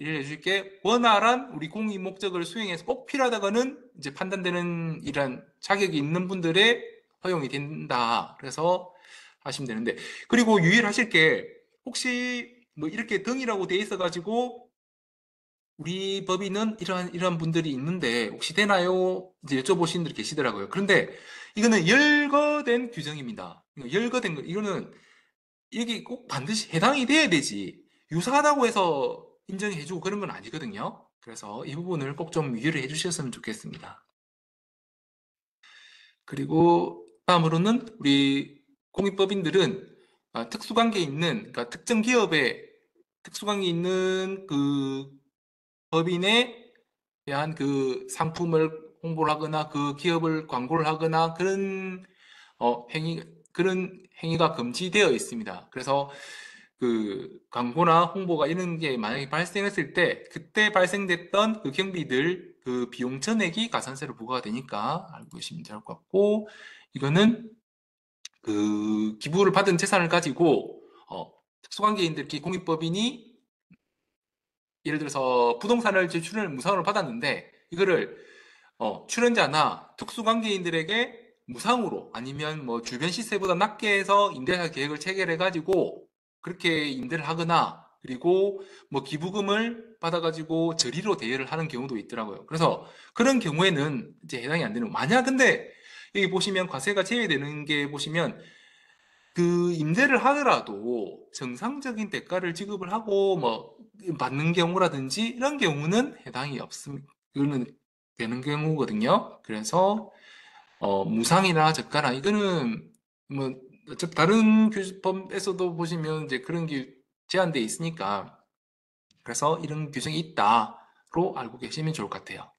예를 들게 원활한 우리 공익 목적을 수행해서 꼭 필요하다고는 이제 판단되는 이런 자격이 있는 분들의 허용이 된다. 그래서 하시면 되는데, 그리고 유의하실 게, 혹시 뭐 이렇게 등이라고 돼 있어가지고, 우리 법인은 이러한 분들이 있는데, 혹시 되나요? 이제 여쭤보시는 분들이 계시더라고요. 그런데 이거는 열거된 규정입니다. 이거는 여기 꼭 반드시 해당이 돼야 되지. 유사하다고 해서 인정해주고 그런 건 아니거든요. 그래서 이 부분을 꼭 좀 유의를 해주셨으면 좋겠습니다. 그리고 다음으로는 우리 공익법인들은 특수관계에 있는, 그러니까 특정 기업에 특수관계에 있는 그 법인에 대한 그 상품을 홍보를 하거나 그 기업을 광고를 하거나 그런 행위가 금지되어 있습니다. 그래서 그 광고나 홍보가 이런 게 만약에 발생했을 때 그때 발생됐던 그 경비들 그 비용 전액이 가산세로 부과가 되니까 알고 계시면 될 것 같고, 이거는 그 기부를 받은 재산을 가지고 특수관계인들, 공익법인이 예를 들어서 부동산을 제출을 무상으로 받았는데 이거를 출연자나 특수관계인들에게 무상으로 아니면 뭐 주변 시세보다 낮게 해서 임대차 계획을 체결해 가지고 그렇게 임대를 하거나, 그리고 뭐 기부금을 받아 가지고 저리로 대여를 하는 경우도 있더라고요. 그래서 그런 경우에는 이제 해당이 안 되는, 만약 근데 여기 보시면 과세가 제외되는 게 보시면 그 임대를 하더라도 정상적인 대가를 지급을 하고 뭐 받는 경우라든지 이런 경우는 해당이 없습니다. 이거는 되는 경우거든요. 그래서 무상이나 저가나 이거는 뭐 어차피 다른 규범에서도 보시면 이제 그런 게 제한돼 있으니까, 그래서 이런 규정이 있다로 알고 계시면 좋을 것 같아요.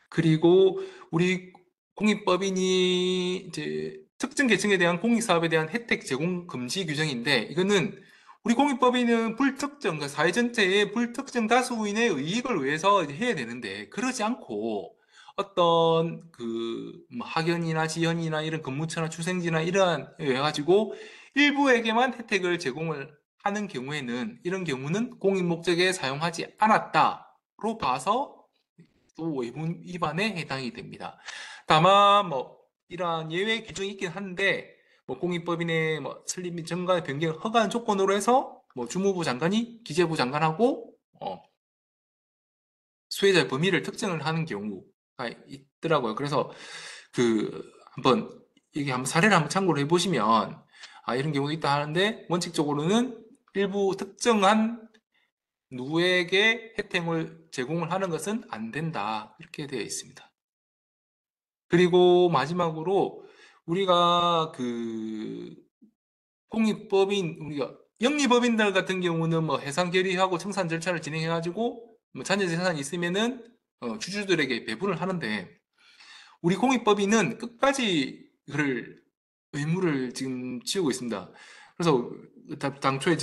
그리고 우리 공익법인이 이제 특정 계층에 대한 공익사업에 대한 혜택 제공 금지 규정인데, 이거는 우리 공익법인은 불특정, 그러니까 사회 전체의 불특정 다수인의 이익을 위해서 이제 해야 되는데, 그러지 않고 어떤 그뭐 학연이나 지연이나 이런 근무처나 출생지나 이러한 해가지고 일부에게만 혜택을 제공을 하는 경우에는, 이런 경우는 공익 목적에 사용하지 않았다로 봐서 또 외부 위반에 해당이 됩니다. 다만 뭐 이러한 예외 규정이 있긴 한데, 뭐 공익법인의 뭐 설립 및 정관 변경 허가한 조건으로 해서 뭐 주무부 장관이 기재부 장관하고 수혜자의 범위를 특정을 하는 경우가 있더라고요. 그래서 그 한번 이게 한번 사례를 한번 참고를 해보시면 이런 경우도 있다 하는데, 원칙적으로는 일부 특정한 누구에게 혜택을 제공을 하는 것은 안 된다, 이렇게 되어 있습니다. 그리고 마지막으로 우리가 그 공익법인, 우리가 영리법인들 같은 경우는 뭐 해상 결의하고 청산 절차를 진행해 가지고 뭐 잔여 재산이 있으면은 주주들에게 배분을 하는데, 우리 공익법인은 끝까지 그를 의무를 지금 지우고 있습니다. 그래서 당초에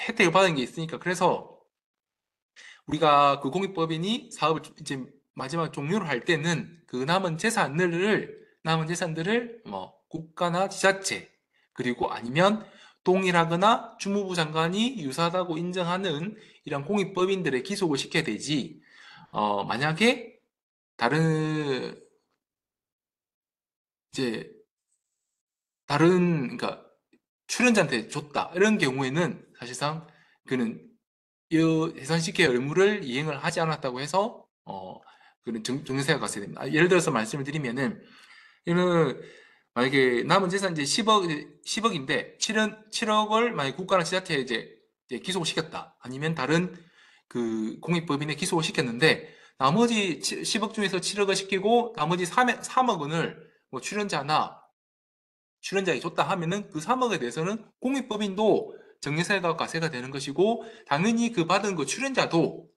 혜택을 받은 게 있으니까, 그래서 우리가 그 공익법인이 사업을 이제 마지막 종료를 할 때는 그 남은 재산들을 뭐 국가나 지자체, 그리고 아니면 동일하거나 주무부 장관이 유사하다고 인정하는 이런 공익법인들에 기속을 시켜야 되지, 만약에 다른 이제 그러니까 출연자한테 줬다 이런 경우에는 사실상 그는 이 해산시켜야 의무를 이행을 하지 않았다고 해서 그런 정세가 갔어야 됩니다. 예를 들어서 말씀을 드리면은, 이는 만약에 남은 재산 이제 10억인데 7억을 만약 국가나 지자체에 이제 기속을 시켰다. 아니면 다른 그 공익법인에 기속을 시켰는데, 나머지 10억 중에서 7억을 시키고 나머지 3억 원을 뭐 출연자에게 줬다 하면은 그 3억에 대해서는 공익법인도 정리세가 과세가 되는 것이고, 당연히 그 받은 그 출연자도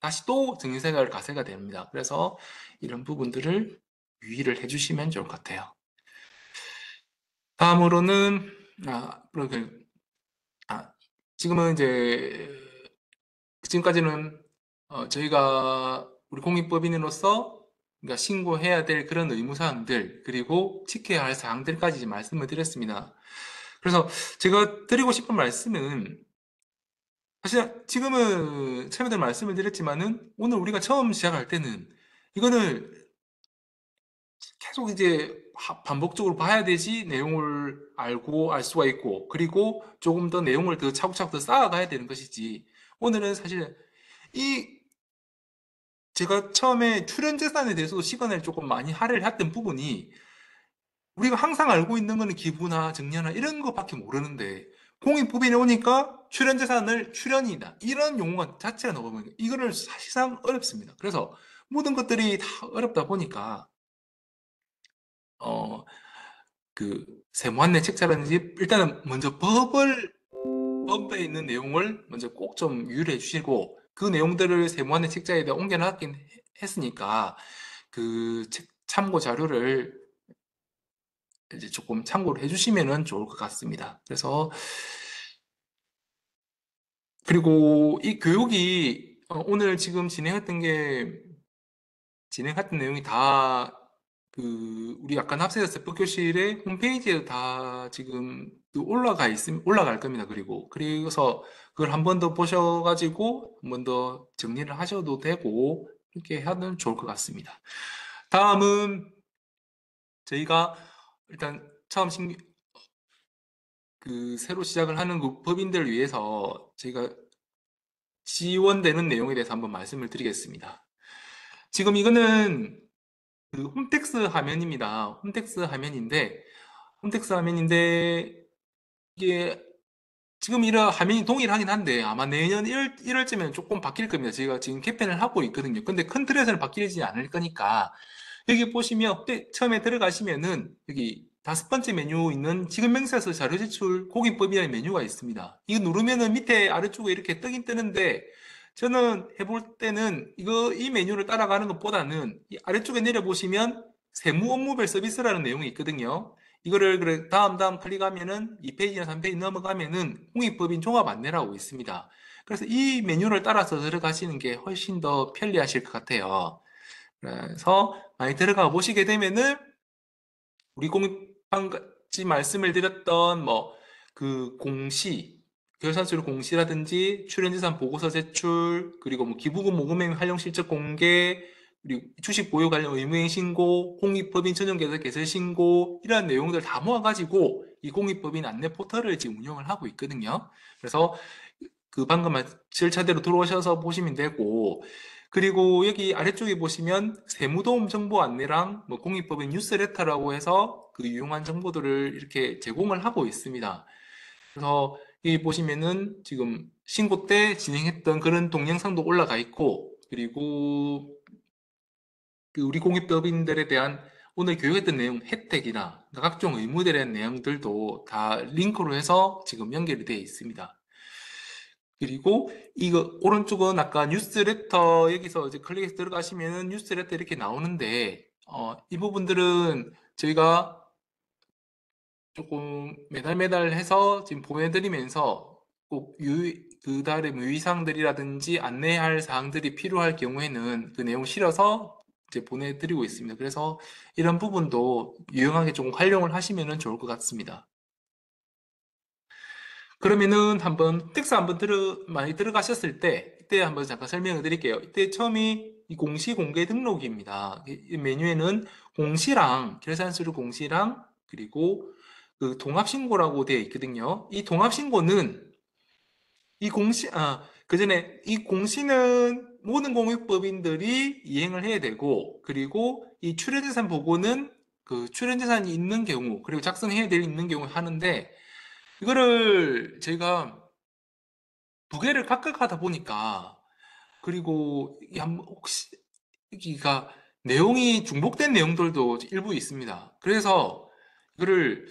다시 또 정리세가 과세가 됩니다. 그래서 이런 부분들을 유의를 해주시면 좋을 것 같아요. 다음으로는 아, 지금은 이제 지금까지는 저희가 우리 공익법인으로서 그러니까 신고해야 될 그런 의무사항들, 그리고 지켜야 할 사항들까지 이제 말씀을 드렸습니다. 그래서 제가 드리고 싶은 말씀은, 사실 지금은 처음에도 말씀을 드렸지만은 오늘 우리가 처음 시작할 때는 이거는 계속 이제 반복적으로 봐야 되지 내용을 알고 알 수가 있고, 그리고 조금 더 내용을 더 차곡차곡 더 쌓아가야 되는 것이지, 오늘은 사실 이 제가 처음에 출연재산에 대해서도 시간을 조금 많이 할애를 했던 부분이, 우리가 항상 알고 있는 거는 기부나 증여나 이런 것밖에 모르는데, 공익법인에 오니까 출연재산을 출연이다 이런 용어 자체가 나오면 이거를 사실상 어렵습니다. 그래서 모든 것들이 다 어렵다 보니까 어, 그 세무안내 책자라든지 일단은 먼저 법에 있는 내용을 먼저 꼭 좀 유의해 주시고 그 내용들을 세무안내 책자에다 옮겨놨긴 했으니까 그 참고 자료를 이제 조금 참고를 해주시면 좋을 것 같습니다. 그래서 그리고 이 교육이 오늘 지금 진행했던 내용이 다 그 우리 아까 납세자 세법교실의 홈페이지에 다 지금 그 올라갈 겁니다. 그래서 그걸 한 번 더 보셔가지고 한 번 더 정리를 하셔도 되고 이렇게 하면 좋을 것 같습니다. 다음은 저희가 일단 그 새로 시작을 하는 그 법인들을 위해서 저희가 지원되는 내용에 대해서 한번 말씀을 드리겠습니다. 지금 이거는 그 홈택스 화면입니다. 홈택스 화면인데 이게 지금 이런 화면이 동일하긴 한데 아마 내년 1월쯤에는 조금 바뀔 겁니다. 저희가 지금 개편을 하고 있거든요. 근데 큰 틀에서는 바뀌지 않을 거니까 여기 보시면 처음에 들어가시면은 여기 5번째 메뉴 있는 지급 명세서 자료 제출 공인법이라는 메뉴가 있습니다. 이거 누르면은 밑에 아래쪽에 이렇게 뜨긴 뜨는데 저는 해볼 때는 이 메뉴를 따라가는 것보다는 이 아래쪽에 내려보시면 세무 업무별 서비스라는 내용이 있거든요. 이거를 그래 다음 클릭하면은 2페이지나 3페이지 넘어가면은 공익법인 종합 안내라고 있습니다. 그래서 이 메뉴를 따라서 들어가시는 게 훨씬 더 편리하실 것 같아요. 그래서 많이 들어가 보시게 되면은 우리 방금 말씀을 드렸던 뭐 그 결산서류 공시라든지 출연재산 보고서 제출, 그리고 뭐 기부금 모금액 활용 실적 공개, 그리고 주식 보유 관련 의무행 신고, 공익법인 전용 계좌 개설 신고 이런 내용들 다 모아가지고 이 공익법인 안내 포털을 지금 운영을 하고 있거든요. 그래서 그 방금 절차대로 들어오셔서 보시면 되고, 그리고 여기 아래쪽에 보시면 세무도움 정보 안내랑 뭐 공익법인 뉴스레터라고 해서 그 유용한 정보들을 이렇게 제공을 하고 있습니다. 그래서 여기 보시면은 지금 신고 때 진행했던 그런 동영상도 올라가 있고, 그리고 그 우리 공익법인들에 대한 오늘 교육했던 내용 혜택이나 각종 의무들에 대한 내용들도 다 링크로 해서 지금 연결이 되어 있습니다. 그리고 이거 오른쪽은 아까 뉴스레터 여기서 이제 클릭해서 들어가시면은 뉴스레터 이렇게 나오는데 이 부분들은 저희가 조금 매달 해서 지금 보내드리면서 꼭 그 달의 유의사항들이라든지 안내할 사항들이 필요할 경우에는 그 내용 실어서 이제 보내드리고 있습니다. 그래서 이런 부분도 유용하게 조금 활용을 하시면 좋을 것 같습니다. 그러면은 텍스 한번 많이 들어가셨을 때, 이때 한번 잠깐 설명을 드릴게요. 이때 처음이 이 공시 공개 등록입니다. 이 메뉴에는 공시랑, 결산서류 공시랑, 그리고 그 동합신고라고 되어 있거든요. 이 동합신고는 그 전에 이 공시는 모든 공익법인들이 이행을 해야 되고, 그리고 이 출연재산 보고는 그 출연재산이 있는 경우, 그리고 작성해야 될 있는 경우 하는데, 이거를 저희가 두 개를 각각 하다 보니까 그리고 이게 혹시 여기가 내용이 중복된 내용들도 일부 있습니다. 그래서 이거를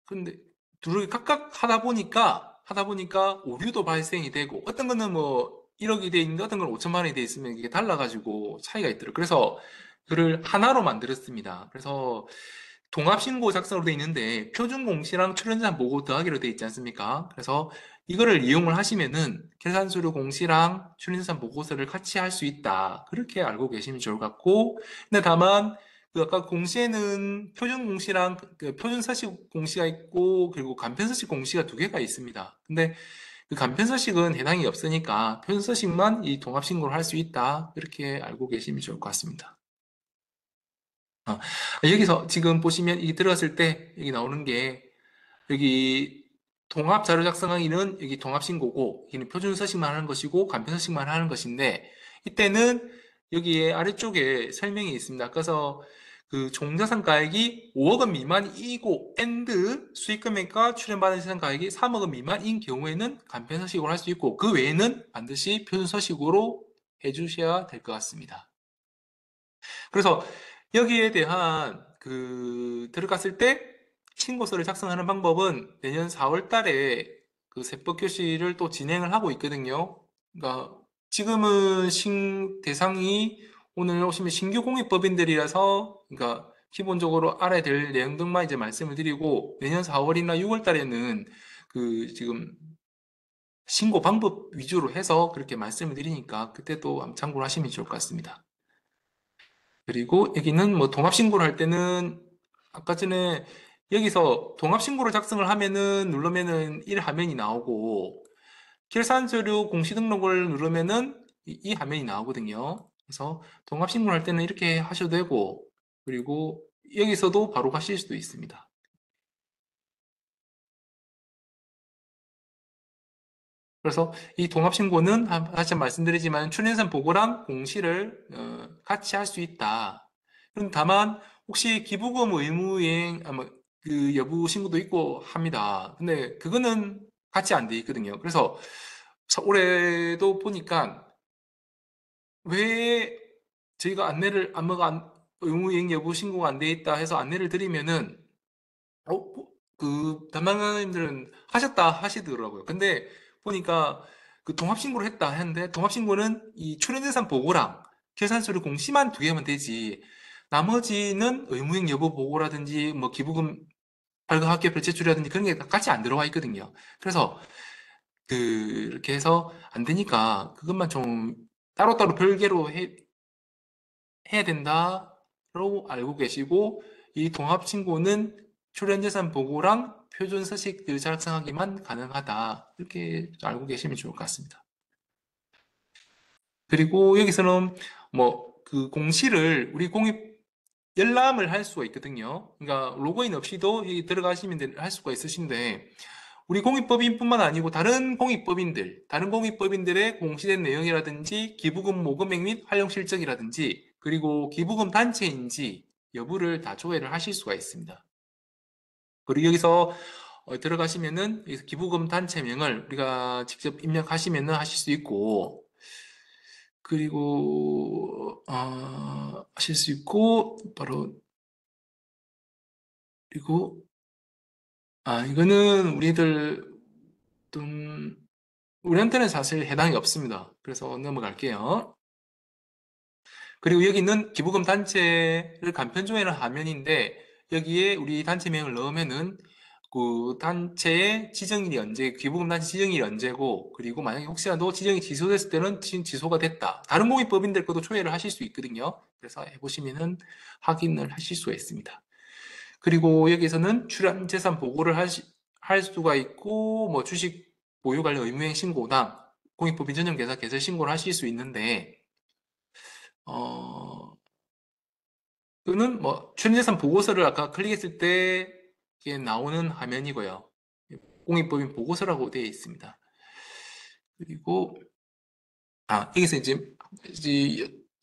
근데 둘을 각각 하다 보니까 오류도 발생이 되고 어떤 거는 뭐 1억이 돼 있는데 어떤 건 5천만 원이 돼 있으면 이게 달라가지고 차이가 있더라고요. 그래서 그를 하나로 만들었습니다. 그래서 동합신고 작성으로 돼 있는데 표준공시랑 출연자 보고 더하기로 돼 있지 않습니까? 그래서 이거를 이용을 하시면은 계산서류 공시랑 출연자 보고서를 같이 할 수 있다. 그렇게 알고 계시면 좋을 것 같고, 근데 다만 그 아까 공시에는 표준 공시랑 그 표준 서식 공시가 있고 그리고 간편 서식 공시가 두 개가 있습니다. 근데 그 간편 서식은 해당이 없으니까 표준 서식만 이 동합 신고를 할 수 있다. 이렇게 알고 계시면 좋을 것 같습니다. 어, 여기서 지금 보시면 이 들어갔을 때 여기 나오는 게 여기 통합 자료 작성하기는 여기 동합 신고고 여기는 표준 서식만 하는 것이고 간편 서식만 하는 것인데 이때는 여기에 아래쪽에 설명이 있습니다. 그래서 그 총자산가액이 5억 원 미만이고 수익 금액과 출연받은 자산가액이 3억 원 미만인 경우에는 간편 서식으로 할 수 있고 그 외에는 반드시 표준 서식으로 해주셔야 될 것 같습니다. 그래서 여기에 대한 그 들어갔을 때 신고서를 작성하는 방법은 내년 4월 달에 그 세법 교실을 또 진행을 하고 있거든요. 그러니까 지금은 대상이 오늘 오시면 신규 공익법인들이라서 그러니까 기본적으로 알아야 될 내용들만 이제 말씀을 드리고 내년 4월이나 6월 달에는 그 지금 신고 방법 위주로 해서 그렇게 말씀을 드리니까 그때 또 참고를 하시면 좋을 것 같습니다. 그리고 여기는 뭐 동합신고를 할 때는 아까 전에 여기서 동합신고를 작성을 하면은 누르면은 1화면이 나오고 결산서류 공시등록을 누르면은 이 화면이 나오거든요. 그래서 동합신고를 할 때는 이렇게 하셔도 되고 그리고 여기서도 바로 가실 수도 있습니다. 그래서 이 동합신고는 다시 말씀드리지만 출연산 보고랑 공시를 같이 할 수 있다. 그럼 다만 혹시 기부금 의무이행 그 여부 신고도 있고 합니다. 근데 그거는 같이 안 돼 있거든요. 그래서 올해도 보니까 왜 저희가 의무이행 여부 신고가 안 돼 있다 해서 안내를 드리면은 그 담당자님들은 하셨다 하시더라고요. 근데 보니까 그 동합신고를 했다 했는데 동합신고는 이 출연재산 보고랑 결산서류 공시만 두 개면 되지. 나머지는 의무행 여부 보고라든지 뭐 기부금 발급학계표 제출이라든지 그런 게 같이 안 들어와 있거든요. 그래서 이렇게 해서 안 되니까 그것만 좀 따로따로 별개로 해야 된다로 알고 계시고 이 동합신고는 출연재산 보고랑 표준 서식들 작성하기만 가능하다. 이렇게 알고 계시면 좋을 것 같습니다. 그리고 여기서는 뭐 그 공시를 우리 공익 열람을 할 수가 있거든요. 그러니까 로그인 없이도 여기 들어가시면 할 수가 있으신데 우리 공익법인뿐만 아니고 다른 공익법인들의 공시된 내용이라든지 기부금 모금액 및 활용 실적이라든지 그리고 기부금 단체인지 여부를 다 조회를 하실 수가 있습니다. 그리고 여기서 들어가시면은 여기서 기부금 단체명을 우리가 직접 입력하시면은 하실 수 있고 그리고 하실 수 있고 바로 그리고 이거는 좀 우리한테는 사실 해당이 없습니다. 그래서 넘어갈게요. 그리고 여기는 기부금 단체를 간편 조회하는 화면인데 여기에 우리 단체명을 넣으면은 그 단체의 지정일이 기부금 단체 지정일이 언제고 그리고 만약에 혹시라도 지정이 취소됐을 때는 취소가 됐다. 다른 공익법인들 것도 조회를 하실 수 있거든요. 그래서 해보시면은 확인을 하실 수가 있습니다. 그리고 여기서는 출연재산 보고를 할 수가 있고 뭐 주식 보유 관련 의무행 신고나 공익법인 전용계좌 개설 신고를 하실 수 있는데 어, 그는 뭐 출연재산 보고서를 아까 클릭했을 때 이게 나오는 화면이고요. 공익법인 보고서라고 되어 있습니다. 그리고 여기서 이제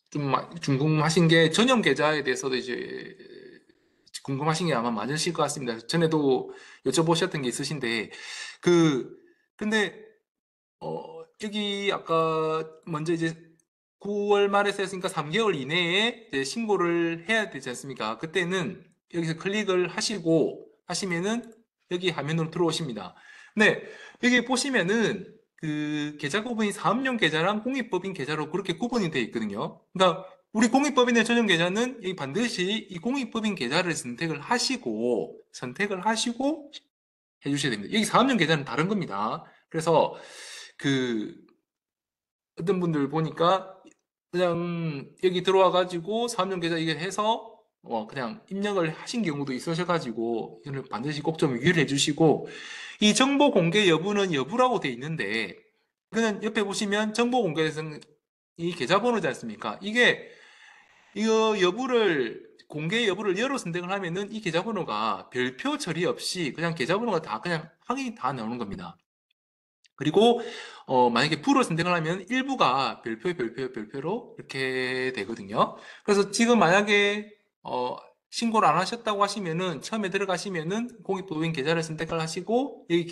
좀 궁금하신 게 전용 계좌에 대해서도 이제 궁금하신 게 아마 많으실 것 같습니다. 전에도 여쭤보셨던 게 있으신데 근데 여기 아까 먼저 이제 9월 말에서 했으니까 3개월 이내에 이제 신고를 해야 되지 않습니까? 그때는 여기서 클릭을 하시면은 여기 화면으로 들어오십니다. 네, 여기 보시면은 그 계좌 구분이 사업용 계좌랑 공익법인 계좌로 그렇게 구분이 되어 있거든요. 그러니까 우리 공익법인의 전용 계좌는 이 반드시 이 공익법인 계좌를 선택을 하시고 해주셔야 됩니다. 여기 사업용 계좌는 다른 겁니다. 그래서 그 어떤 분들 보니까 그냥 여기 들어와가지고 사업용 계좌 이게 해서 그냥 입력을 하신 경우도 있으셔가지고 이거는 반드시 꼭 좀 유의를 해주시고 이 정보 공개 여부는 여부라고 돼 있는데 그는 옆에 보시면 정보 공개에서는 이 계좌번호지 않습니까? 이거 공개 여부를 예로 선택을 하면은 이 계좌번호가 별표 처리 없이 그냥 계좌번호가 다 그냥 확인이 다 나오는 겁니다. 그리고 만약에 부를 선택을 하면 일부가 별표로 이렇게 되거든요. 그래서 지금 만약에 신고를 안 하셨다고 하시면은 처음에 들어가시면은 공익법인 계좌를 선택을 하시고 여기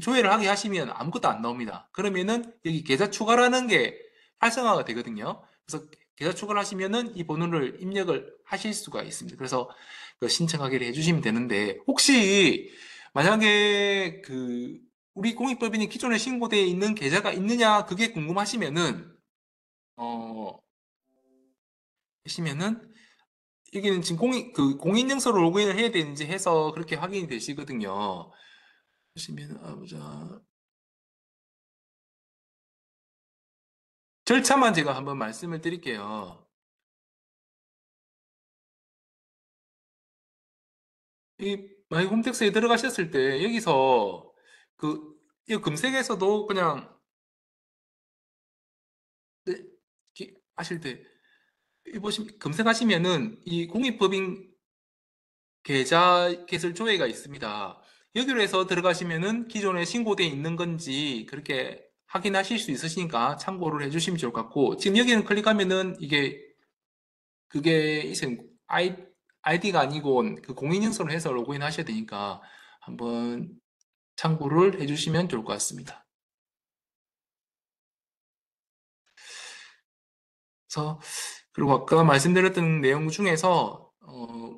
조회를 하게 하시면 아무것도 안 나옵니다. 그러면은 여기 계좌 추가라는 게 활성화가 되거든요. 그래서 계좌 추가를 하시면은 이 번호를 입력을 하실 수가 있습니다. 그래서 그 신청하기를 해주시면 되는데, 혹시 만약에 그 우리 공익법인이 기존에 신고되어 있는 계좌가 있느냐, 그게 궁금하시면은 어 하시면은 여기는 지금 공인증서로 로그인을 해야 되는지 해서 그렇게 확인이 되시거든요. 보시면 보자. 절차만 제가 한번 말씀을 드릴게요. 이 마이 홈택스에 들어가셨을 때 여기서 그 이 검색에서도 그냥 네, 하실 때 이 보시면 검색하시면은 이 공익법인 계좌 개설 조회가 있습니다. 여기로 해서 들어가시면은 기존에 신고돼 있는 건지 그렇게 확인하실 수 있으시니까 참고를 해주시면 좋을 것 같고, 지금 여기는 클릭하면은 이게 그게 이제 아이디가 아니고 그 공인인증서로 해서 로그인 하셔야 되니까 한번 참고를 해주시면 좋을 것 같습니다. 그래서 그리고 아까 말씀드렸던 내용 중에서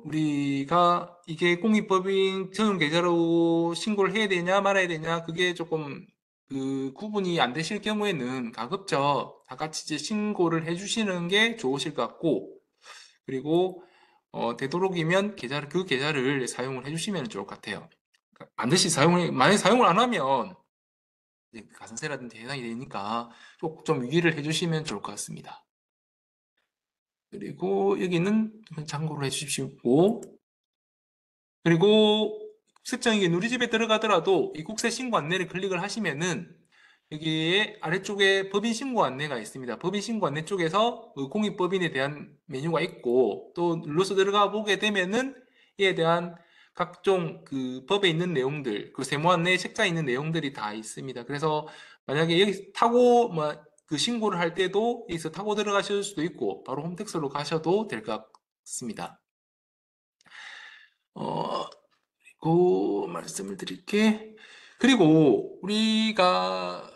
우리가 이게 공익법인 전용 계좌로 신고를 해야 되냐 말아야 되냐, 그게 조금 그 구분이 안 되실 경우에는 가급적 다 같이 이제 신고를 해주시는 게 좋으실 것 같고, 그리고 되도록이면 그 계좌를 사용을 해주시면 좋을 것 같아요. 반드시 만약에 사용을 안 하면 이제 가산세라든지 해당이 되니까 꼭 좀 유의를 해주시면 좋을 것 같습니다. 그리고 여기는 참고를 해주시고, 그리고 국세청이 누리집에 들어가더라도 이 국세 신고 안내를 클릭을 하시면은 여기에 아래쪽에 법인 신고 안내가 있습니다. 법인 신고 안내 쪽에서 그 공익법인에 대한 메뉴가 있고, 또 눌러서 들어가 보게 되면은 이에 대한 각종 그 법에 있는 내용들, 그 세무 안내 책자에 있는 내용들이 다 있습니다. 그래서 만약에 여기 타고 그 신고를 할 때도 여기서 타고 들어가실 수도 있고 바로 홈택스로 가셔도 될 것 같습니다. 어, 그 말씀을 드릴게. 그리고 우리가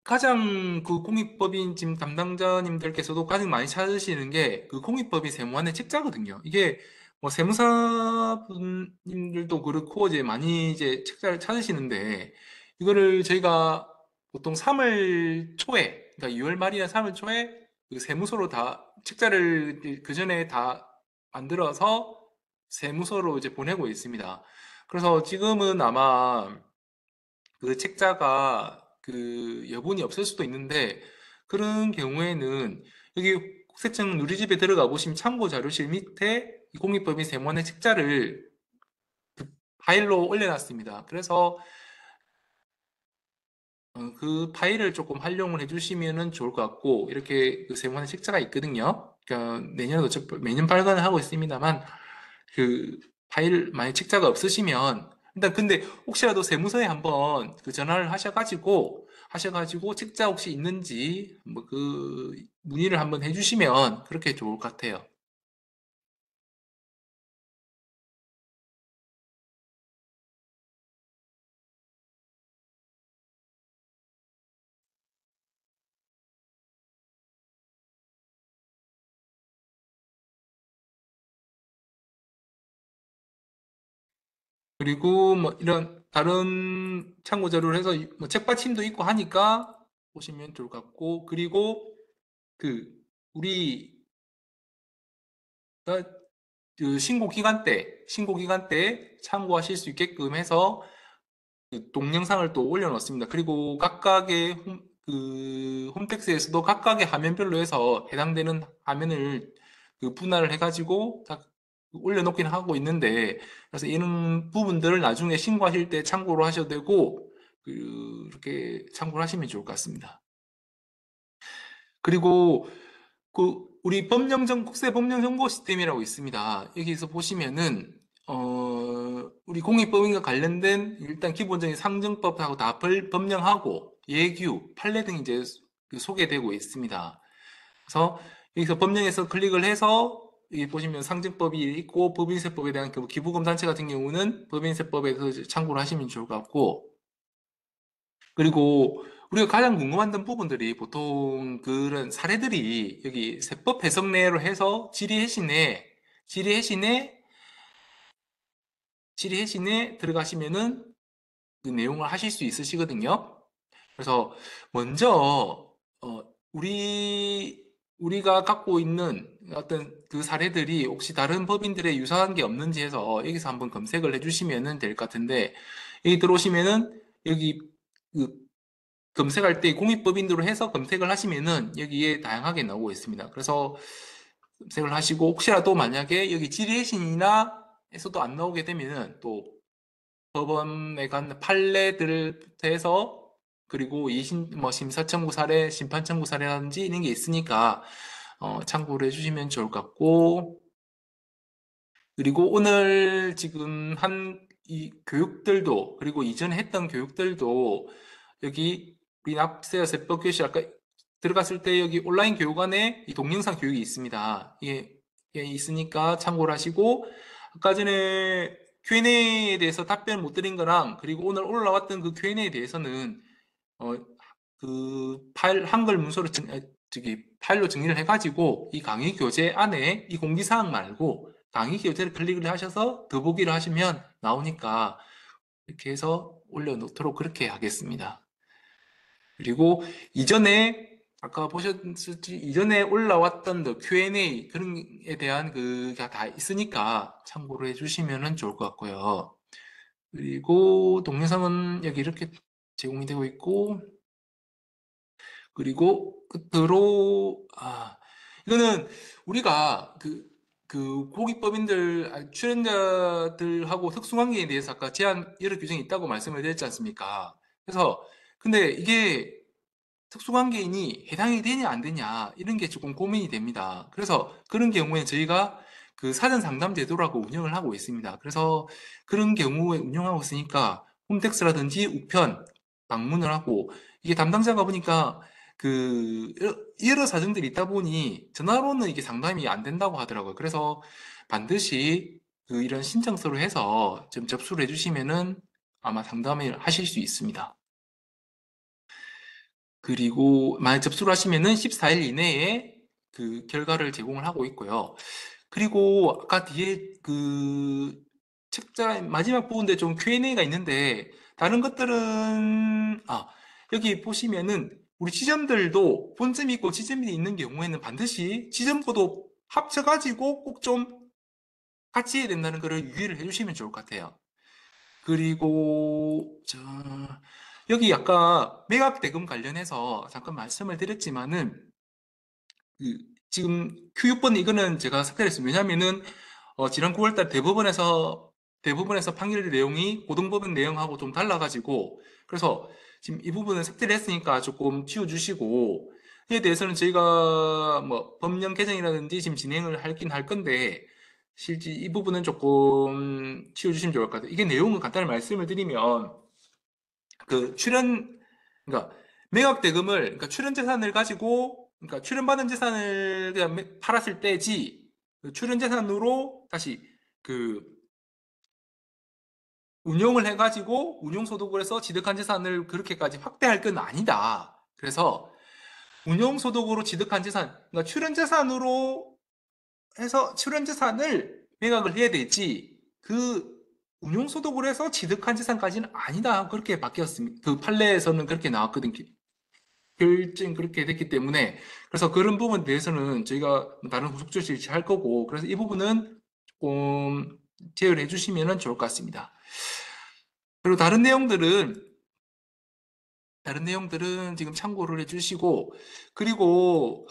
가장 그 공익법인 지금 담당자님들께서도 가장 많이 찾으시는 게 그 공익법인 세무안내 책자거든요. 이게 뭐 세무사분님들도 그렇고 이제 많이 이제 책자를 찾으시는데, 이거를 저희가 보통 3월 초에, 그러니까 2월 말이나 3월 초에 그 세무서로 다 책자를 그 전에 다 만들어서 세무서로 이제 보내고 있습니다. 그래서 지금은 아마 그 책자가 그 여분이 없을 수도 있는데, 그런 경우에는 여기 국세청 누리집에 들어가 보시면 참고 자료실 밑에 이 공익법인 세무안내 책자를 파일로 올려놨습니다. 그래서 그 파일을 조금 활용을 해주시면 좋을 것 같고, 이렇게 그 세무안내 책자가 있거든요. 그러니까 내년에도 매년 발간을 하고 있습니다만, 그 파일 만약 책자가 없으시면 일단, 근데 혹시라도 세무서에 한번 그 전화를 하셔가지고 책자 혹시 있는지 뭐 그 문의를 한번 해주시면 그렇게 좋을 것 같아요. 그리고 뭐 이런 다른 참고 자료를 해서 뭐 책받침도 있고 하니까 보시면 좋을 것 같고, 그리고 그 우리가 그 신고 기간 때 참고하실 수 있게끔 해서 그 동영상을 또 올려놓습니다. 그리고 각각의 홈택스에서도 각각의 화면별로 해서 해당되는 화면을 그 분할을 해가지고 다 올려놓긴 하고 있는데, 그래서 이런 부분들을 나중에 신고하실 때 참고로 하셔도 되고, 그렇게 참고를 하시면 좋을 것 같습니다. 그리고 그 우리 국세 법령 정보 시스템이라고 있습니다. 여기서 보시면은 우리 공익법인과 관련된 일단 기본적인 상정법하고 다 법령하고 예규, 판례 등이 이제 그 소개되고 있습니다. 그래서 여기서 법령에서 클릭을 해서 여기 보시면 상정법이 있고, 법인세법에 대한 그 기부금단체 같은 경우는 법인세법에서 이제 참고를 하시면 좋을 것 같고, 그리고 우리가 가장 궁금한 부분들이 보통 그런 사례들이 여기 세법 해석례로 해서 질의해신에 질의해신에 들어가시면은 그 내용을 하실 수 있으시거든요. 그래서 먼저 우리가 갖고 있는 어떤 그 사례들이 혹시 다른 법인들에 유사한 게 없는지 해서 여기서 한번 검색을 해주시면 될 것 같은데, 여기 들어오시면은 여기 그 검색할 때 공익법인으로 해서 검색을 하시면은 여기에 다양하게 나오고 있습니다. 그래서 검색을 하시고 혹시라도 만약에 여기 질의해신이나 에서도 안 나오게 되면은 또 법원에 간 판례들부터 해서 그리고 뭐 심사 청구 사례, 심판 청구 사례라든지 이런 게 있으니까 참고를 해주시면 좋을 것 같고, 그리고 오늘 지금 한 이 교육들도, 그리고 이전에 했던 교육들도 여기 우리 납세어 세법 교실 아까 들어갔을 때 여기 온라인 교육안에 이 동영상 교육이 있습니다. 이게 있으니까 참고를 하시고, 아까 전에 Q&A에 대해서 답변 못 드린 거랑 그리고 오늘 올라왔던 그 Q&A에 대해서는 어, 그 파일 한글 문서로 저기 파일로 정리를 해가지고 이 강의 교재 안에 이 공지사항 말고 강의 교재를 클릭을 하셔서 더보기를 하시면 나오니까 이렇게 해서 올려놓도록 그렇게 하겠습니다. 그리고 이전에 아까 보셨을지 이전에 올라왔던 그 Q&A 그런 에 대한 그가 다 있으니까 참고를 해주시면 좋을 것 같고요. 그리고 동영상은 여기 이렇게 제공이 되고 있고, 그리고 끝으로 이거는 우리가 그 고기법인들 출연자들하고 특수관계에 대해서 아까 제한 여러 규정이 있다고 말씀을 드렸지 않습니까? 그래서 근데 이게 특수관계인이 해당이 되냐 안 되냐 이런 게 조금 고민이 됩니다. 그래서 그런 경우에 저희가 그 사전 상담 제도라고 운영을 하고 있습니다. 그래서 그런 경우에 운영하고 있으니까 홈택스라든지 우편 방문을 하고, 이게 담당자가 보니까 그 여러 사정들이 있다 보니 전화로는 이게 상담이 안 된다고 하더라고요. 그래서 반드시 그 이런 신청서로 해서 좀 접수를 해주시면은 아마 상담을 하실 수 있습니다. 그리고 만약 접수를 하시면은 14일 이내에 그 결과를 제공을 하고 있고요. 그리고 아까 뒤에 그 책자 마지막 부분에 좀 Q&A가 있는데 다른 것들은 여기 보시면은 우리 지점들도 본점이 있고 지점이 있는 경우에는 반드시 지점부도 합쳐가지고 꼭 좀 같이 해야 된다는 것을 유의를 해주시면 좋을 것 같아요. 그리고 여기 아까 매각 대금 관련해서 잠깐 말씀을 드렸지만은 그 지금 Q6번 이거는 제가 삭제를 했습니다. 왜냐면은 지난 9월달 대법원에서 판결 내용이 고등법원 내용하고 좀 달라가지고, 그래서 지금 이 부분을 삭제를 했으니까 조금 치워주시고, 이에 대해서는 저희가 뭐 법령 개정이라든지 지금 진행을 하긴 할 건데 실제 이 부분은 조금 치워주시면 좋을 것 같아요. 이게 내용은 간단히 말씀을 드리면 그 그러니까 매각 대금을, 그러니까 출연 재산을 가지고, 그러니까 출연받은 재산을 그냥 팔았을 때지, 그 출연 재산으로 다시 그 운용을 해가지고 운용소득을 해서 취득한 재산을 그렇게까지 확대할 건 아니다. 그래서 운용소득으로 취득한 재산, 그러니까 출연 재산으로 해서 출연 재산을 매각을 해야 되지, 그 운용소득을 해서 취득한 재산까지는 아니다. 그렇게 바뀌었습니다. 그 판례에서는 그렇게 나왔거든요. 결정 그렇게 됐기 때문에, 그래서 그런 부분에 대해서는 저희가 다른 후속 조치를 할 거고, 그래서 이 부분은 조금 제외를 해주시면 좋을 것 같습니다. 그리고 다른 내용들은 지금 참고를 해주시고, 그리고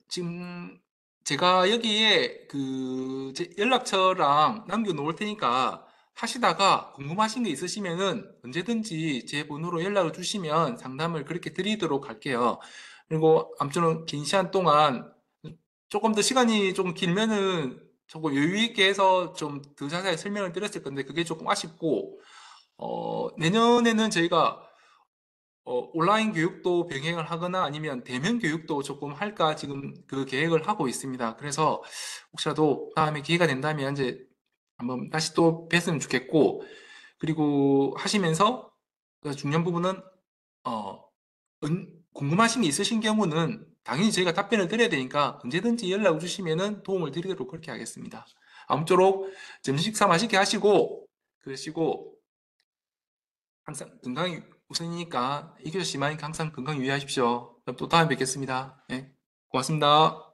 지금 제가 여기에 제 연락처랑 남겨놓을 테니까 하시다가 궁금하신 게 있으시면은 언제든지 제 번호로 연락을 주시면 상담을 그렇게 드리도록 할게요. 그리고 아무쪼록 긴 시간 동안 조금 더 시간이 조금 길면은 조금 여유 있게 해서 좀 더 자세히 설명을 드렸을 건데 그게 조금 아쉽고, 내년에는 저희가 온라인 교육도 병행을 하거나 아니면 대면 교육도 조금 할까 지금 그 계획을 하고 있습니다. 그래서 혹시라도 다음에 기회가 된다면 이제 한번 다시 또 뵀으면 좋겠고, 그리고 하시면서 그 중요한 부분은 어, 궁금하신 게 있으신 경우는 당연히 저희가 답변을 드려야 되니까 언제든지 연락 주시면은 도움을 드리도록 그렇게 하겠습니다. 아무쪼록 점심 식사 맛있게 하시고 그러시고 항상 건강이 우선이니까 이겨시마니까 항상 건강 유의하십시오. 그럼 또 다음에 뵙겠습니다. 네, 고맙습니다.